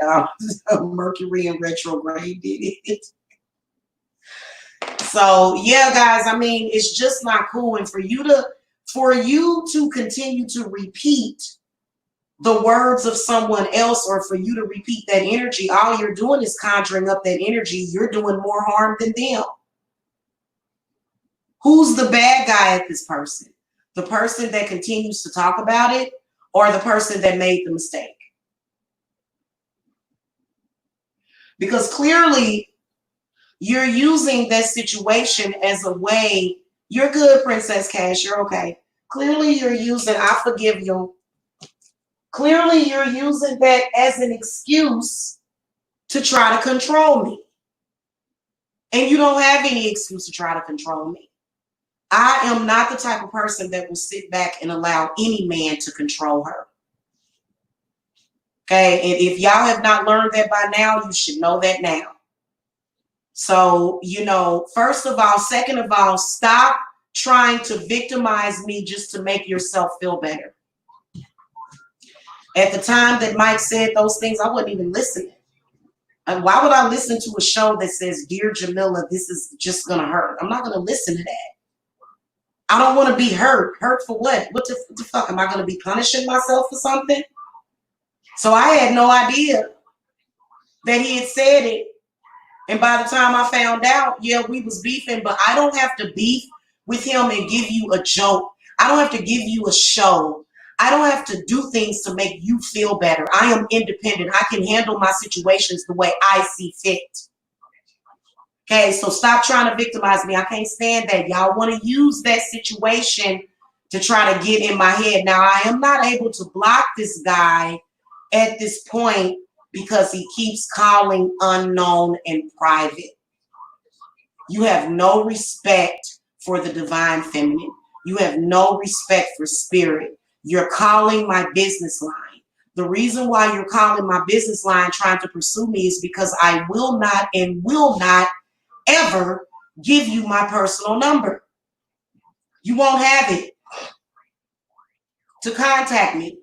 Mercury in retrograde did it. So yeah, guys, I mean, it's just not cool. And for you to continue to repeat the words of someone else, or for you to repeat that energy, all you're doing is conjuring up that energy. You're doing more harm than them. Who's the bad guy at this person? The person that continues to talk about it, or the person that made the mistake? Because clearly you're using that situation as a way. You're good, Princess Cash. You're okay. Clearly you're using, I forgive you. Clearly you're using that as an excuse to try to control me. And you don't have any excuse to try to control me. I am not the type of person that will sit back and allow any man to control her. Okay, and if y'all have not learned that by now, you should know that now. So, you know, first of all, second of all, stop trying to victimize me just to make yourself feel better. At the time that Mike said those things, I wasn't even listening. And why would I listen to a show that says, "Dear Jamila, this is just going to hurt"? I'm not going to listen to that. I don't want to be hurt. Hurt for what? What the fuck? Am I going to be punishing myself for something? So I had no idea that he had said it. And by the time I found out, yeah, we was beefing, but I don't have to beef with him and give you a joke. I don't have to give you a show. I don't have to do things to make you feel better. I am independent. I can handle my situations the way I see fit. Okay, so stop trying to victimize me. I can't stand that. Y'all want to use that situation to try to get in my head. Now, I am not able to block this guy at this point because he keeps calling unknown and private. You have no respect for the divine feminine. You have no respect for spirit. You're calling my business line. The reason why you're calling my business line trying to pursue me is because I will not and will not ever give you my personal number. You won't have it to contact me.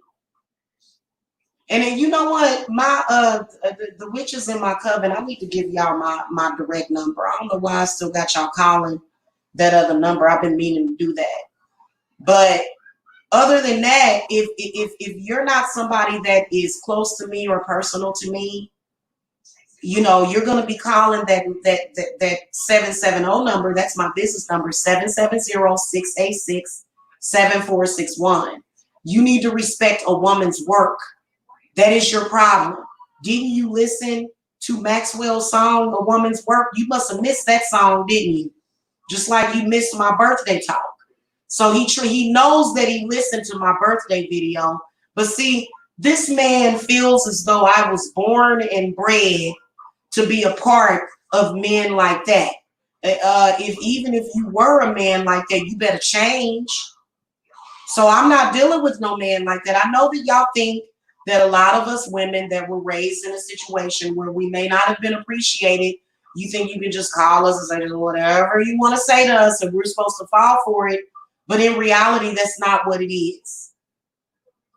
And then you know what? My the witches in my coven, I need to give y'all my direct number. I don't know why I still got y'all calling that other number. I've been meaning to do that. But other than that, if you're not somebody that is close to me or personal to me, you know, you're gonna be calling that 770 number. That's my business number, 770-686-7461. You need to respect a woman's work. That is your problem. Didn't you listen to Maxwell's song, A Woman's Work? You must have missed that song, didn't you? Just like you missed my birthday talk. So he knows that he listened to my birthday video. But see, this man feels as though I was born and bred to be a part of men like that. Even if you were a man like that, you better change. So I'm not dealing with no man like that. I know that y'all think that a lot of us women that were raised in a situation where we may not have been appreciated, you think you can just call us and say whatever you want to say to us and we're supposed to fall for it. But in reality, that's not what it is.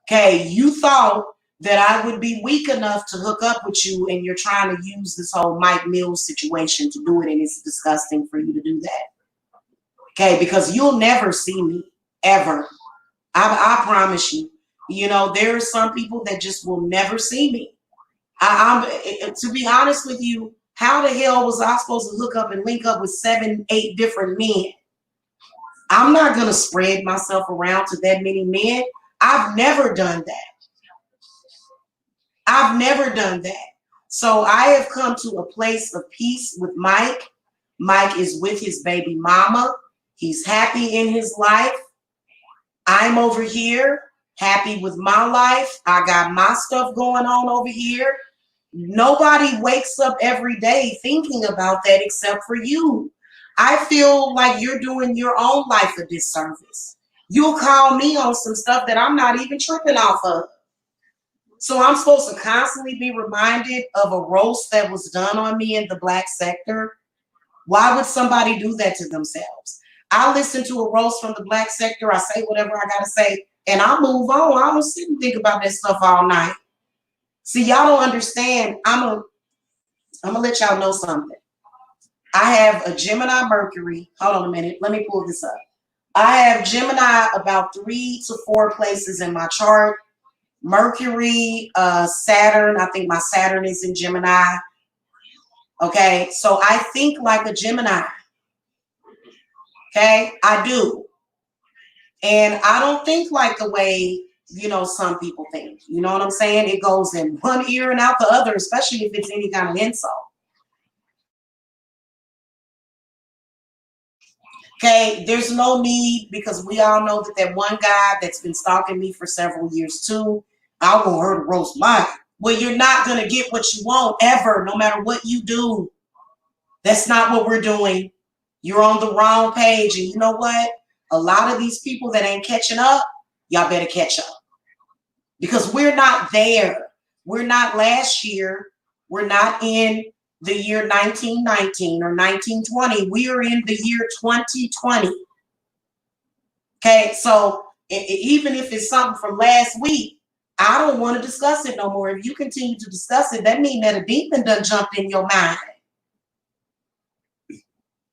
Okay, you thought that I would be weak enough to hook up with you and you're trying to use this whole Mike Mills situation to do it, and it's disgusting for you to do that. Okay, because you'll never see me, ever. I promise you. You know, there are some people that just will never see me. To be honest with you, how the hell was I supposed to hook up and link up with 7, 8 different men? I'm not going to spread myself around to that many men. I've never done that. I've never done that. So I have come to a place of peace with Mike. Mike is with his baby mama. He's happy in his life. I'm over here happy with my life. I got my stuff going on over here. Nobody wakes up every day thinking about that except for you. I feel like you're doing your own life a disservice. You'll call me on some stuff that I'm not even tripping off of. So I'm supposed to constantly be reminded of a roast that was done on me in the Black sector. Why would somebody do that to themselves? I listen to a roast from the Black sector. I say whatever I got to say, and I move on. I don't sit and think about that stuff all night. See, y'all don't understand. I'm gonna let y'all know something. I have a Gemini Mercury. Hold on a minute. Let me pull this up. I have Gemini about 3 to 4 places in my chart. Mercury, Saturn. I think my Saturn is in Gemini. Okay, so I think like a Gemini. Okay, I do. And I don't think like the way, you know, some people think. You know what I'm saying? It goes in one ear and out the other, especially if it's any kind of insult. Okay, there's no need, because we all know that one guy that's been stalking me for several years too, I want her to roast mine. Well, you're not going to get what you want ever, no matter what you do. That's not what we're doing. You're on the wrong page. And you know what? A lot of these people that ain't catching up, y'all better catch up. Because we're not there. We're not last year. We're not in the year 1919 or 1920. We are in the year 2020. Okay, so even if it's something from last week, I don't want to discuss it no more. If you continue to discuss it, that means that a demon done jumped in your mind.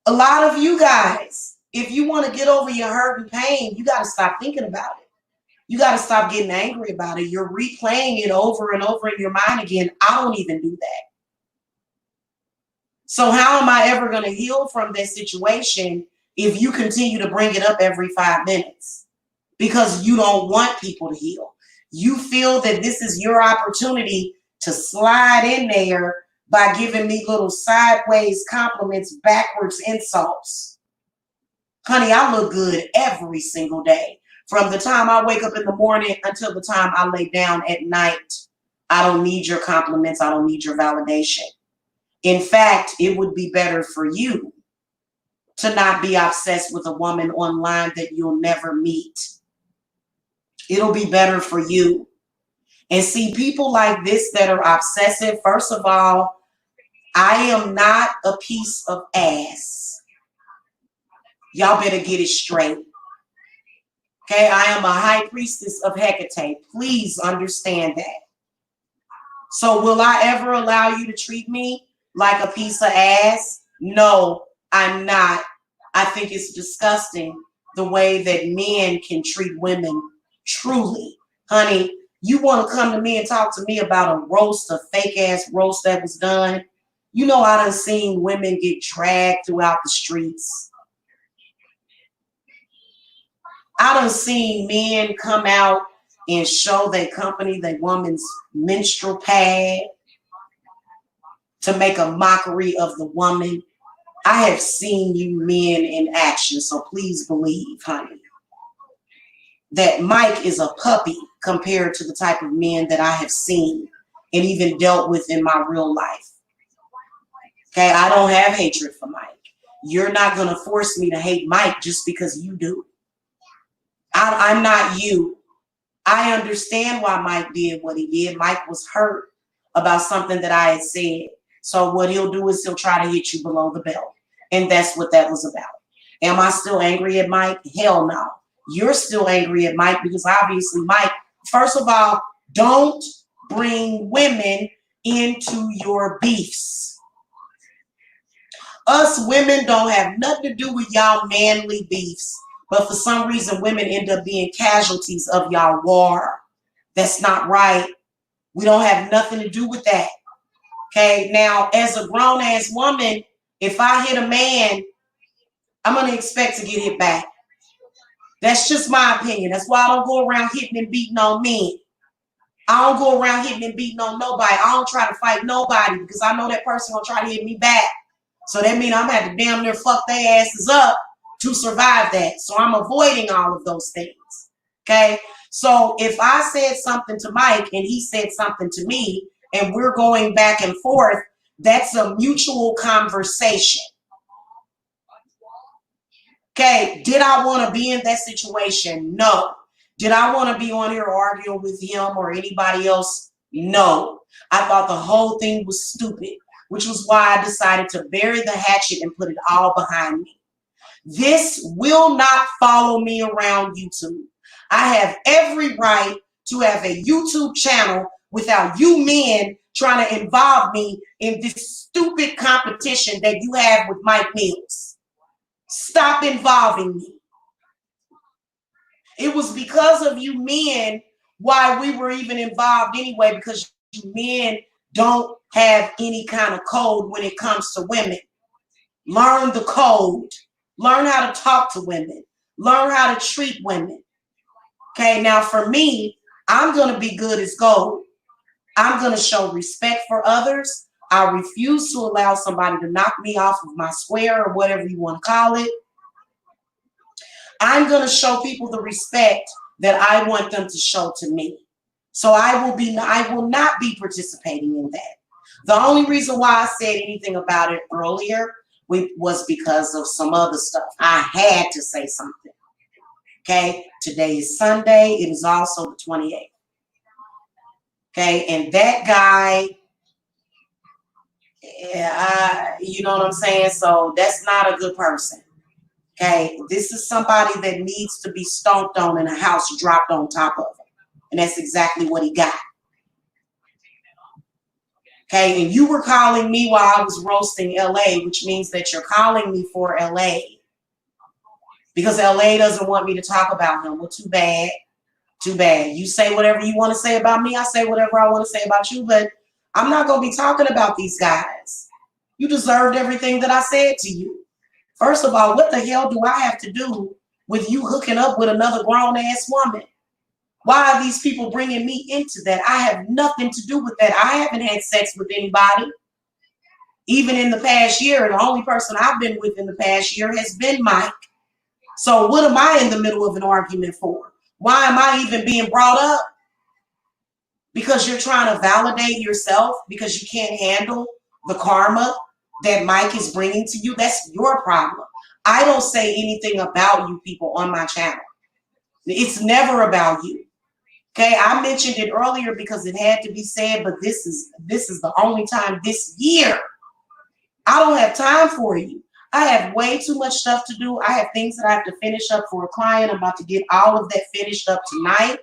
A lot of you guys, if you want to get over your hurt and pain, you got to stop thinking about it. You got to stop getting angry about it. You're replaying it over and over in your mind again. I don't even do that. So how am I ever going to heal from this situation if you continue to bring it up every 5 minutes? Because you don't want people to heal. You feel that this is your opportunity to slide in there by giving me little sideways compliments, backwards insults. Honey, I look good every single day. From the time I wake up in the morning until the time I lay down at night. I don't need your compliments. I don't need your validation. In fact, it would be better for you to not be obsessed with a woman online that you'll never meet. It'll be better for you. And see, people like this that are obsessive, first of all, I am not a piece of ass. Y'all better get it straight. Okay, I am a high priestess of Hecate. Please understand that. So will I ever allow you to treat me like a piece of ass? No, I'm not. I think it's disgusting the way that men can treat women. Truly, honey, you want to come to me and talk to me about a roast, a fake ass roast that was done? You know, I done seen women get dragged throughout the streets. I done seen men come out and show their company, their woman's menstrual pad to make a mockery of the woman. I have seen you men in action, so please believe, honey, that Mike is a puppy compared to the type of men that I have seen and even dealt with in my real life. Okay, I don't have hatred for Mike. You're not going to force me to hate Mike just because you do. I'm not you. I understand why Mike did what he did. Mike was hurt about something that I had said. So what he'll do is he'll try to hit you below the belt. And that's what that was about. Am I still angry at Mike? Hell no. You're still angry at Mike because obviously Mike, first of all, don't bring women into your beefs. Us women don't have nothing to do with y'all manly beefs. But for some reason, women end up being casualties of y'all war. That's not right. We don't have nothing to do with that. Okay, now as a grown-ass woman, if I hit a man, I'm going to expect to get hit back. That's just my opinion. That's why I don't go around hitting and beating on men. I don't go around hitting and beating on nobody. I don't try to fight nobody because I know that person will try to hit me back. So that means I'm going to have to damn near fuck their asses up to survive that. So I'm avoiding all of those things. Okay. So if I said something to Mike and he said something to me and we're going back and forth, that's a mutual conversation. Okay. Did I want to be in that situation? No. Did I want to be on here arguing with him or anybody else? No. I thought the whole thing was stupid, which was why I decided to bury the hatchet and put it all behind me. This will not follow me around YouTube. I have every right to have a YouTube channel without you men trying to involve me in this stupid competition that you have with Mike Mills. Stop involving me. It was because of you men why we were even involved anyway, because you men don't have any kind of code when it comes to women. Learn the code. Learn how to talk to women. Learn how to treat women. Okay, now for me, I'm going to be good as gold. I'm going to show respect for others. I refuse to allow somebody to knock me off of my square or whatever you want to call it. I'm going to show people the respect that I want them to show to me. So I will not be participating in that. The only reason why I said anything about it earlier was because of some other stuff. I had to say something. Okay, today is Sunday. It is also the 28th. Okay, and that guy, you know what I'm saying? So that's not a good person. Okay, this is somebody that needs to be stomped on and a house dropped on top of him. And that's exactly what he got. Okay, and you were calling me while I was roasting LA, which means that you're calling me for LA. Because LA doesn't want me to talk about him. Well, too bad. Too bad. You say whatever you want to say about me. I say whatever I want to say about you. But I'm not going to be talking about these guys. You deserved everything that I said to you. First of all, what the hell do I have to do with you hooking up with another grown-ass woman? Why are these people bringing me into that? I have nothing to do with that. I haven't had sex with anybody. Even in the past year, the only person I've been with in the past year has been Mike. So what am I in the middle of an argument for? Why am I even being brought up? Because you're trying to validate yourself because you can't handle the karma that Mike is bringing to you. That's your problem. I don't say anything about you people on my channel. It's never about you. Okay, I mentioned it earlier because it had to be said, but this is the only time this year. I don't have time for you. I have way too much stuff to do. I have things that I have to finish up for a client. I'm about to get all of that finished up tonight.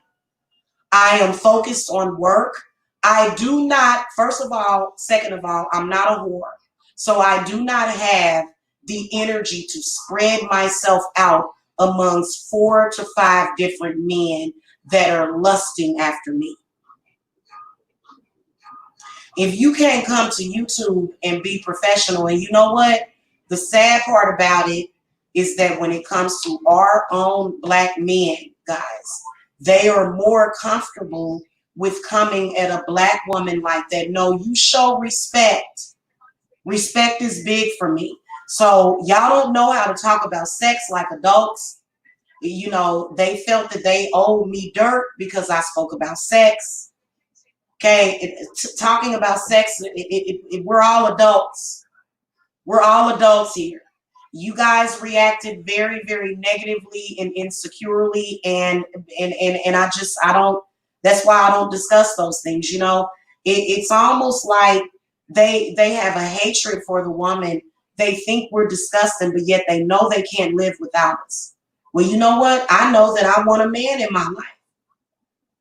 I am focused on work. I do not, first of all, second of all, I'm not a whore. So I do not have the energy to spread myself out amongst 4 to 5 different men that are lusting after me. If you can't come to YouTube and be professional, and you know what? The sad part about it is that when it comes to our own Black men, guys, they are more comfortable with coming at a Black woman like that. No, you show respect. Respect is big for me. So y'all don't know how to talk about sex like adults. You know, they felt that they owed me dirt because I spoke about sex. Okay, talking about sex, we're all adults. We're all adults here. You guys reacted very, very negatively and insecurely, and I don't. That's why I don't discuss those things. You know, it's almost like they have a hatred for the woman. They think we're disgusting, but yet they know they can't live without us. Well, you know what? I know that I want a man in my life.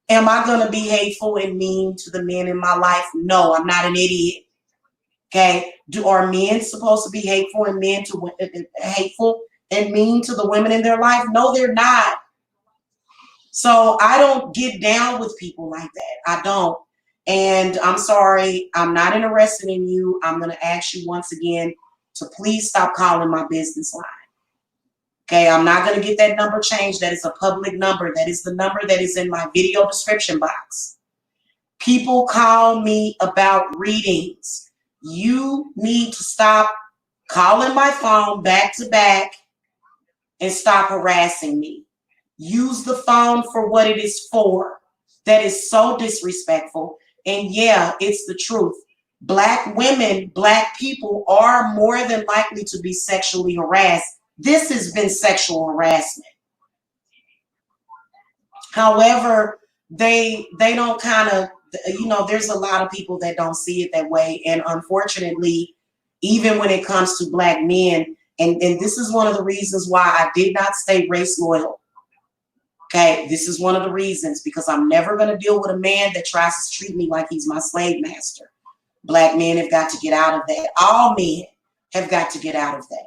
Am I going to be hateful and mean to the men in my life? No, I'm not an idiot. Okay. Are men supposed to be hateful and mean to the women in their life? No, they're not. So I don't get down with people like that. I don't. And I'm sorry, I'm not interested in you. I'm going to ask you once again to please stop calling my business line. Okay, I'm not going to get that number changed. That is a public number. That is the number that is in my video description box. People call me about readings. You need to stop calling my phone back to back and stop harassing me. Use the phone for what it is for. That is so disrespectful. And yeah, it's the truth. Black women, Black people are more than likely to be sexually harassed. This has been sexual harassment. However, they don't kind of, you know, there's a lot of people that don't see it that way. And unfortunately, even when it comes to Black men, and this is one of the reasons why I did not stay race loyal. Okay, this is one of the reasons, because I'm never going to deal with a man that tries to treat me like he's my slave master. Black men have got to get out of that. All men have got to get out of that.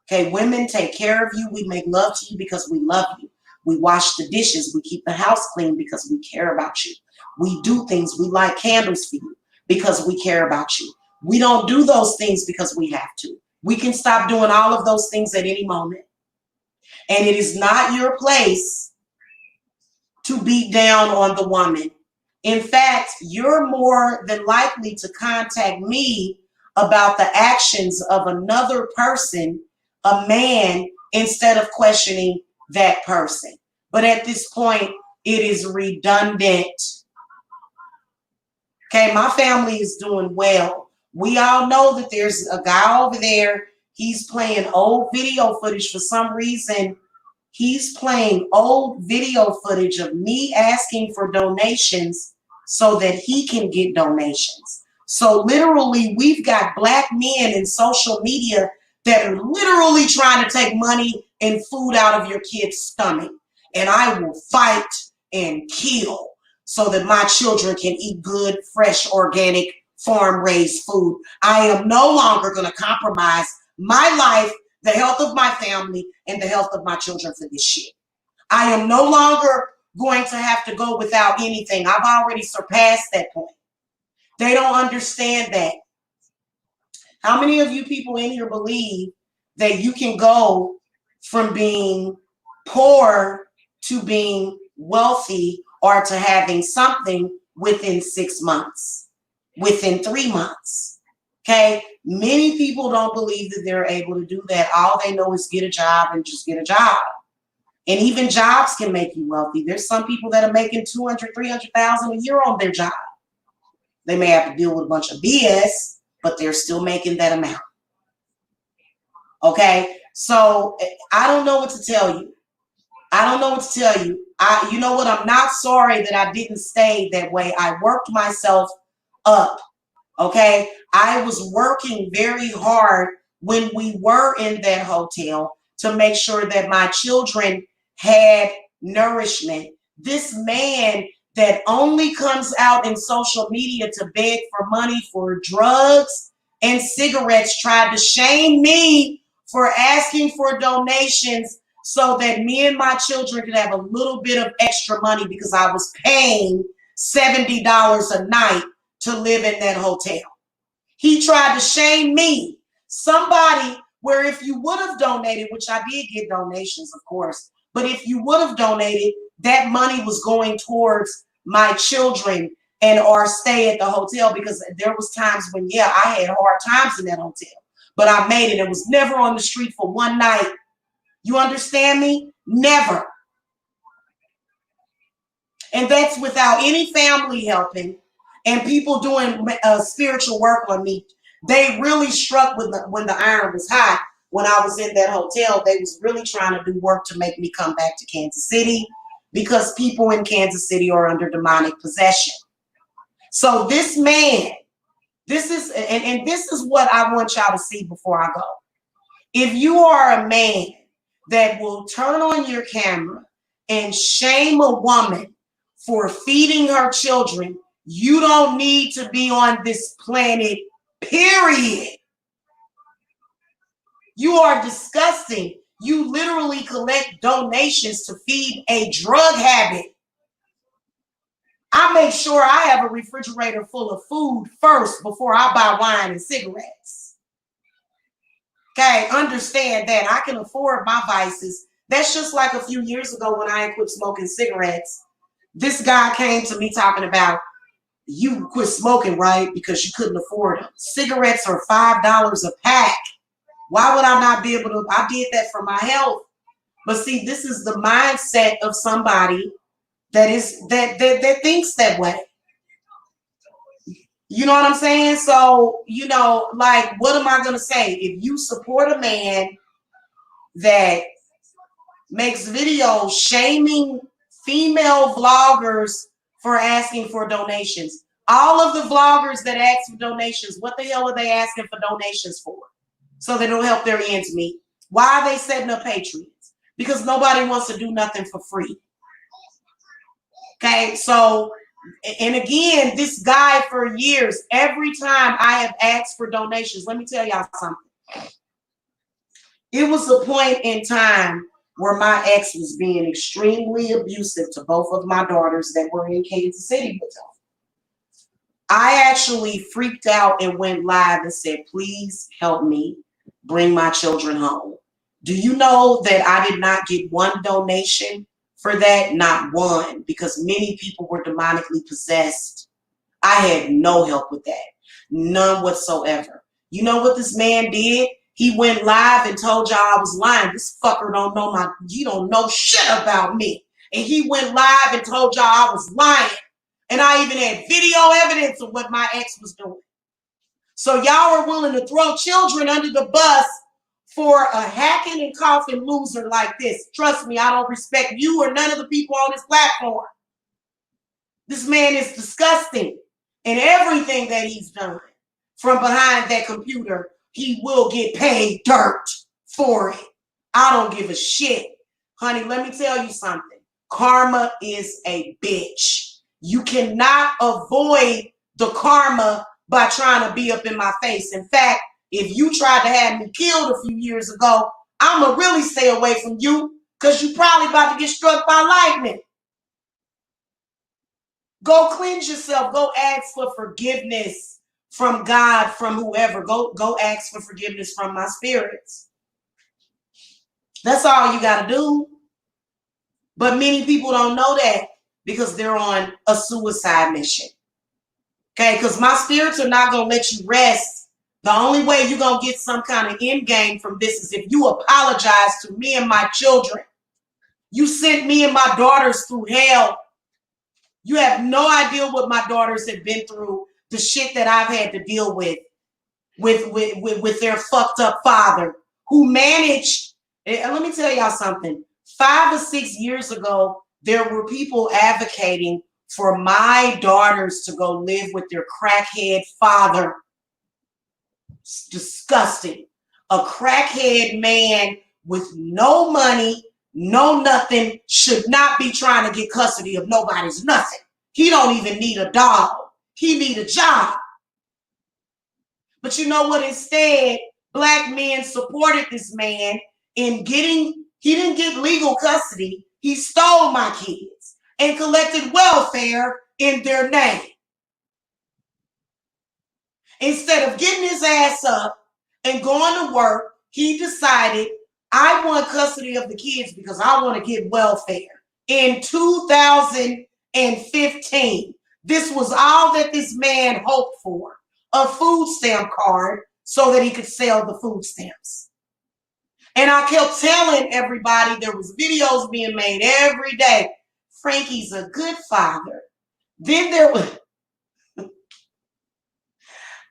Okay, women take care of you. We make love to you because we love you. We wash the dishes. We keep the house clean because we care about you. We do things. We light candles for you because we care about you. We don't do those things because we have to. We can stop doing all of those things at any moment. And it is not your place to beat down on the woman. In fact, you're more than likely to contact me about the actions of another person, a man, instead of questioning that person. But at this point, it is redundant. Okay, my family is doing well. We all know that there's a guy over there. He's playing old video footage for some reason. He's playing old video footage of me asking for donations so that he can get donations. So literally, we've got Black men in social media that are literally trying to take money and food out of your kid's stomach. And I will fight and kill so that my children can eat good, fresh, organic, farm-raised food. I am no longer going to compromise my life, the health of my family, and the health of my children for this shit. I am no longer going to have to go without anything. I've already surpassed that point. They don't understand that. How many of you people in here believe that you can go from being poor to being wealthy or to having something within 6 months, within 3 months? Okay, many people don't believe that they're able to do that. All they know is get a job and just get a job. And even jobs can make you wealthy. There's some people that are making $200,000, $300,000 a year on their job. They may have to deal with a bunch of BS, but they're still making that amount. Okay, so I don't know what to tell you. I don't know what to tell you. You know what? I'm not sorry that I didn't stay that way. I worked myself up. Okay, I was working very hard when we were in that hotel to make sure that my children had nourishment. This man that only comes out in social media to beg for money for drugs and cigarettes tried to shame me for asking for donations so that me and my children could have a little bit of extra money because I was paying $70 a night to live in that hotel. He tried to shame me. Somebody where if you would have donated, which I did get donations, of course, but if you would have donated, that money was going towards my children and our stay at the hotel, because there was times when, yeah, I had hard times in that hotel, but I made it. It was never on the street for one night. You understand me? Never. And that's without any family helping and people doing spiritual work on me. They really struck when the iron was hot. When I was in that hotel, they was really trying to do work to make me come back to Kansas City, because people in Kansas City are under demonic possession. So this man, this is, and this is what I want y'all to see before I go. If you are a man that will turn on your camera and shame a woman for feeding her children, you don't need to be on this planet, period. You are disgusting. You literally collect donations to feed a drug habit. I make sure I have a refrigerator full of food first before I buy wine and cigarettes. Okay, understand that. I can afford my vices. That's just like a few years ago when I had quit smoking cigarettes. This guy came to me talking about, you quit smoking, right? Because you couldn't afford them. Cigarettes are $5 a pack. Why would I not be able to? I did that for my health. But see, this is the mindset of somebody that thinks that way. You know what I'm saying? So, you know, like, what am I going to say? If you support a man that makes videos shaming female vloggers for asking for donations, all of the vloggers that ask for donations, what the hell are they asking for donations for? So they don't help their ends meet. Why are they setting up Patreons? Because nobody wants to do nothing for free. Okay, so, and again, this guy for years, every time I have asked for donations, let me tell y'all something. It was a point in time where my ex was being extremely abusive to both of my daughters that were in Kansas City with him. I actually freaked out and went live and said, please help me bring my children home. Do you know that I did not get one donation for that? Not one, because many people were demonically possessed. I had no help with that. None whatsoever. You know what this man did? He went live and told y'all I was lying. This fucker you don't know shit about me. And he went live and told y'all I was lying. And I even had video evidence of what my ex was doing. So y'all are willing to throw children under the bus for a hacking and coughing loser like this. Trust me, I don't respect you or none of the people on this platform. This man is disgusting. And everything that he's done from behind that computer, he will get paid dirt for it. I don't give a shit. Honey, let me tell you something. Karma is a bitch. You cannot avoid the karma by trying to be up in my face. In fact, if you tried to have me killed a few years ago, I'ma really stay away from you, because you probably about to get struck by lightning. Go cleanse yourself. Go ask for forgiveness from God, from whoever. Go ask for forgiveness from my spirits. That's all you got to do. But many people don't know that because they're on a suicide mission. Okay, because my spirits are not going to let you rest. The only way you're going to get some kind of end game from this is if you apologize to me and my children. You sent me and my daughters through hell. You have no idea what my daughters have been through, the shit that I've had to deal with their fucked up father who managed. And let me tell y'all something. 5 or 6 years ago, there were people advocating for my daughters to go live with their crackhead father. It's disgusting. A crackhead man with no money, no nothing, should not be trying to get custody of nobody's nothing. He don't even need a dog. He need a job. But you know what? Instead, black men supported this man in getting, he didn't get legal custody. He stole my kids and collected welfare in their name. Instead of getting his ass up and going to work, he decided, I want custody of the kids because I want to get welfare. In 2015, this was all that this man hoped for, a food stamp card so that he could sell the food stamps. And I kept telling everybody, there was videos being made every day. Frankie's a good father. Then there was,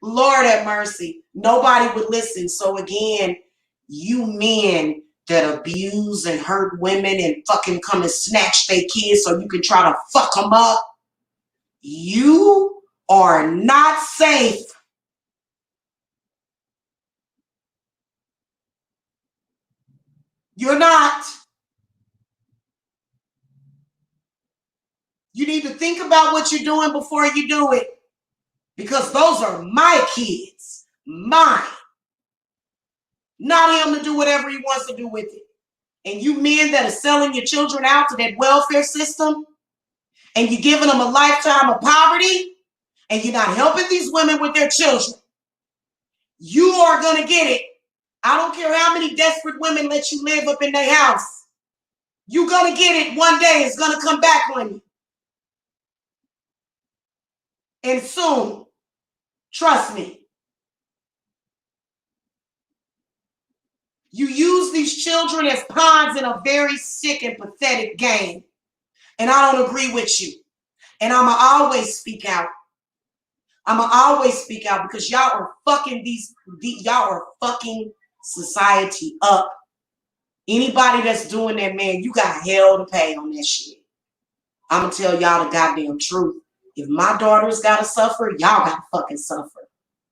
Lord have mercy, nobody would listen. So again, you men that abuse and hurt women and fucking come and snatch their kids so you can try to fuck them up, you are not safe. You're not. You need to think about what you're doing before you do it, because those are my kids, mine. Not him to do whatever he wants to do with it. And you men that are selling your children out to that welfare system, and you're giving them a lifetime of poverty, and you're not helping these women with their children, you are going to get it. I don't care how many desperate women let you live up in their house. You're going to get it one day. It's going to come back on you. And soon, trust me. You use these children as pawns in a very sick and pathetic game. And I don't agree with you. And I'm going to always speak out. I'm going to always speak out because y'all are fucking y'all are fucking society up. Anybody that's doing that, man, you got hell to pay on that shit. I'm going to tell y'all the goddamn truth. If my daughters got to suffer, y'all got to fucking suffer.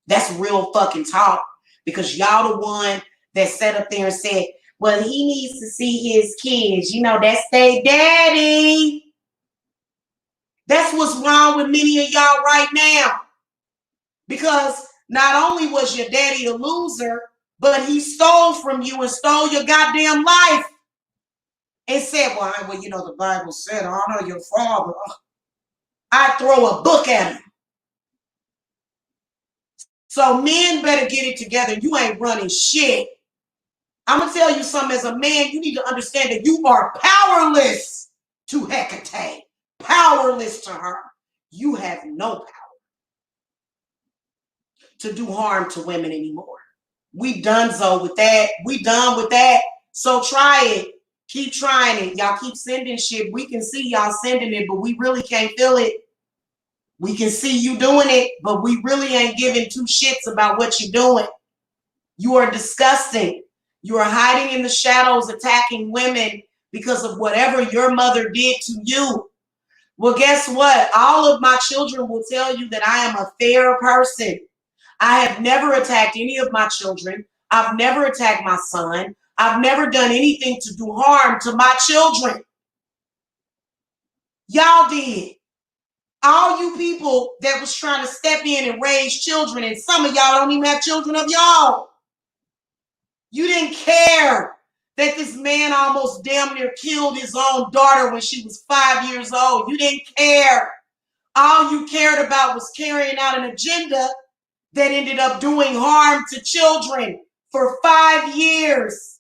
That's real fucking talk, because y'all the one that sat up there and said, well, he needs to see his kids. You know, that's their daddy. That's what's wrong with many of y'all right now. Because not only was your daddy a loser, but he stole from you and stole your goddamn life. And said, well, you know, the Bible said, honor your father. I throw a book at him. So men better get it together. You ain't running shit. I'm going to tell you something. As a man, you need to understand that you are powerless to Hecate. Powerless to her. You have no power to do harm to women anymore. We done so with that. We done with that. So try it. Keep trying it. Y'all keep sending shit. We can see y'all sending it, but we really can't feel it. We can see you doing it, but we really ain't giving two shits about what you're doing. You are disgusting. You are hiding in the shadows, attacking women because of whatever your mother did to you. Well, guess what? All of my children will tell you that I am a fair person. I have never attacked any of my children. I've never attacked my son. I've never done anything to do harm to my children. Y'all did. All you people that was trying to step in and raise children, and some of y'all don't even have children of y'all. You didn't care that this man almost damn near killed his own daughter when she was 5 years old. You didn't care. All you cared about was carrying out an agenda that ended up doing harm to children for 5 years.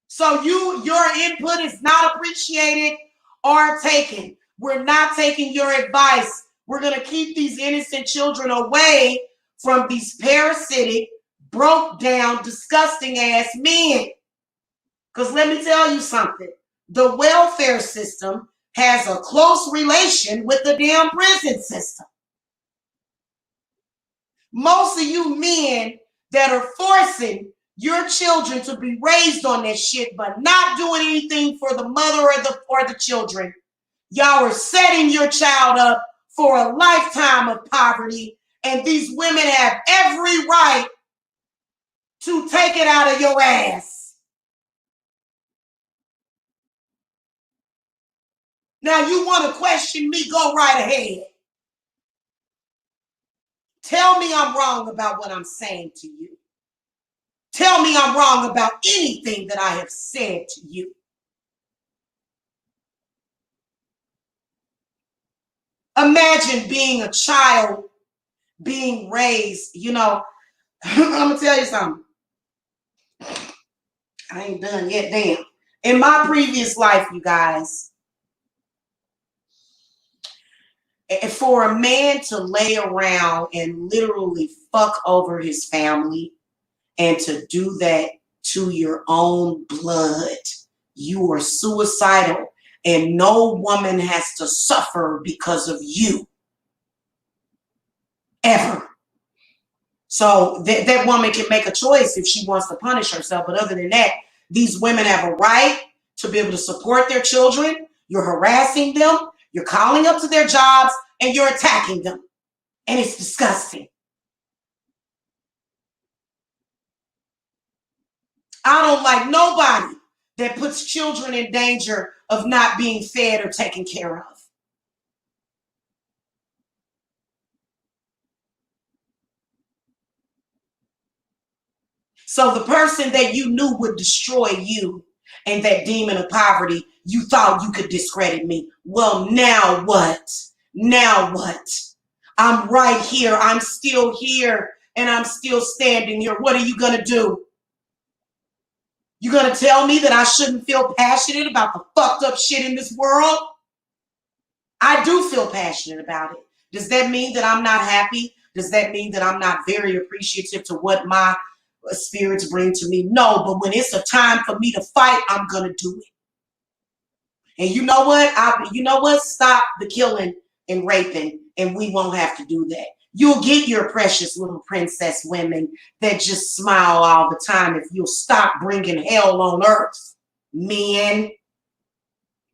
So your input is not appreciated or taken. We're not taking your advice. We're going to keep these innocent children away from these parasitic, broke down, disgusting ass men. Because let me tell you something. The welfare system has a close relation with the damn prison system. Most of you men that are forcing your children to be raised on that shit, but not doing anything for the mother or the children. Y'all are setting your child up for a lifetime of poverty And these women have every right to take it out of your ass. Now you want to question me, go right ahead. Tell me I'm wrong about what I'm saying to you. Tell me I'm wrong about anything that I have said to you. Imagine being a child, being raised, I'm going to tell you something. I ain't done yet, damn. In my previous life, you guys, for a man to lay around and literally fuck over his family and to do that to your own blood, you are suicidal, and no woman has to suffer because of you. Ever. So that woman can make a choice if she wants to punish herself. But other than that, these women have a right to be able to support their children. You're harassing them. You're calling up to their jobs and you're attacking them. And it's disgusting. I don't like nobody that puts children in danger of not being fed or taken care of. So the person that you knew would destroy you and that demon of poverty, you thought you could discredit me. Well, now what? Now what? I'm right here. I'm still here and I'm still standing here. What are you going to do? You going to tell me that I shouldn't feel passionate about the fucked up shit in this world? I do feel passionate about it. Does that mean that I'm not happy? Does that mean that I'm not very appreciative to what my spirits bring to me? No, but when it's a time for me to fight, I'm going to do it. And you know what? Stop the killing and raping, and we won't have to do that. You'll get your precious little princess women that just smile all the time if you'll stop bringing hell on earth, men.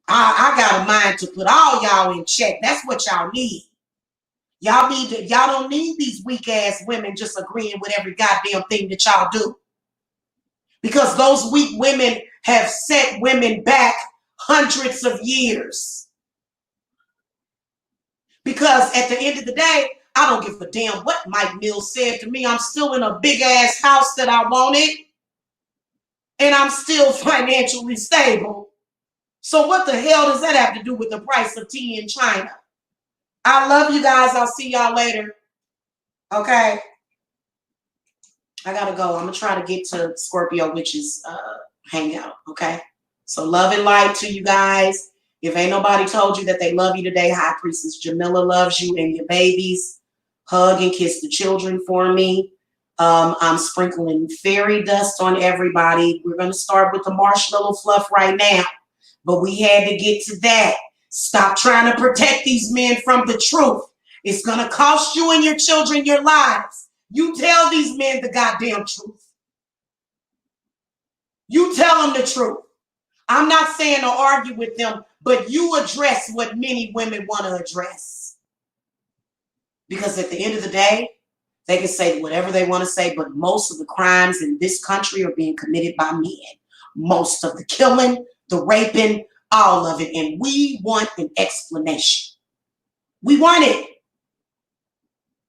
I got a mind to put all y'all in check. That's what y'all need. Y'all don't need these weak ass women just agreeing with every goddamn thing that y'all do. Because those weak women have set women back hundreds of years. Because at the end of the day, I don't give a damn what Mike Mills said to me. I'm still in a big ass house that I wanted. And I'm still financially stable. So what the hell does that have to do with the price of tea in China? I love you guys. I'll see y'all later. Okay. I gotta go. I'm gonna try to get to Scorpio Witch's hangout. Okay. So love and light to you guys. If ain't nobody told you that they love you today, High Priestess Jamila loves you and your babies. Hug and kiss the children for me. I'm sprinkling fairy dust on everybody. We're gonna start with the marshmallow fluff right now, but we had to get to that. Stop trying to protect these men from the truth. It's gonna cost you and your children your lives. You tell these men the goddamn truth. You tell them the truth. I'm not saying to argue with them, but you address what many women want to address. Because at the end of the day, they can say whatever they want to say, but most of the crimes in this country are being committed by men. Most of the killing, the raping, all of it. And we want an explanation. We want it.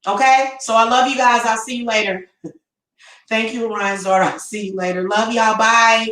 Okay? So I love you guys. I'll see you later. Thank you, Orion's daughter. I'll see you later. Love y'all. Bye.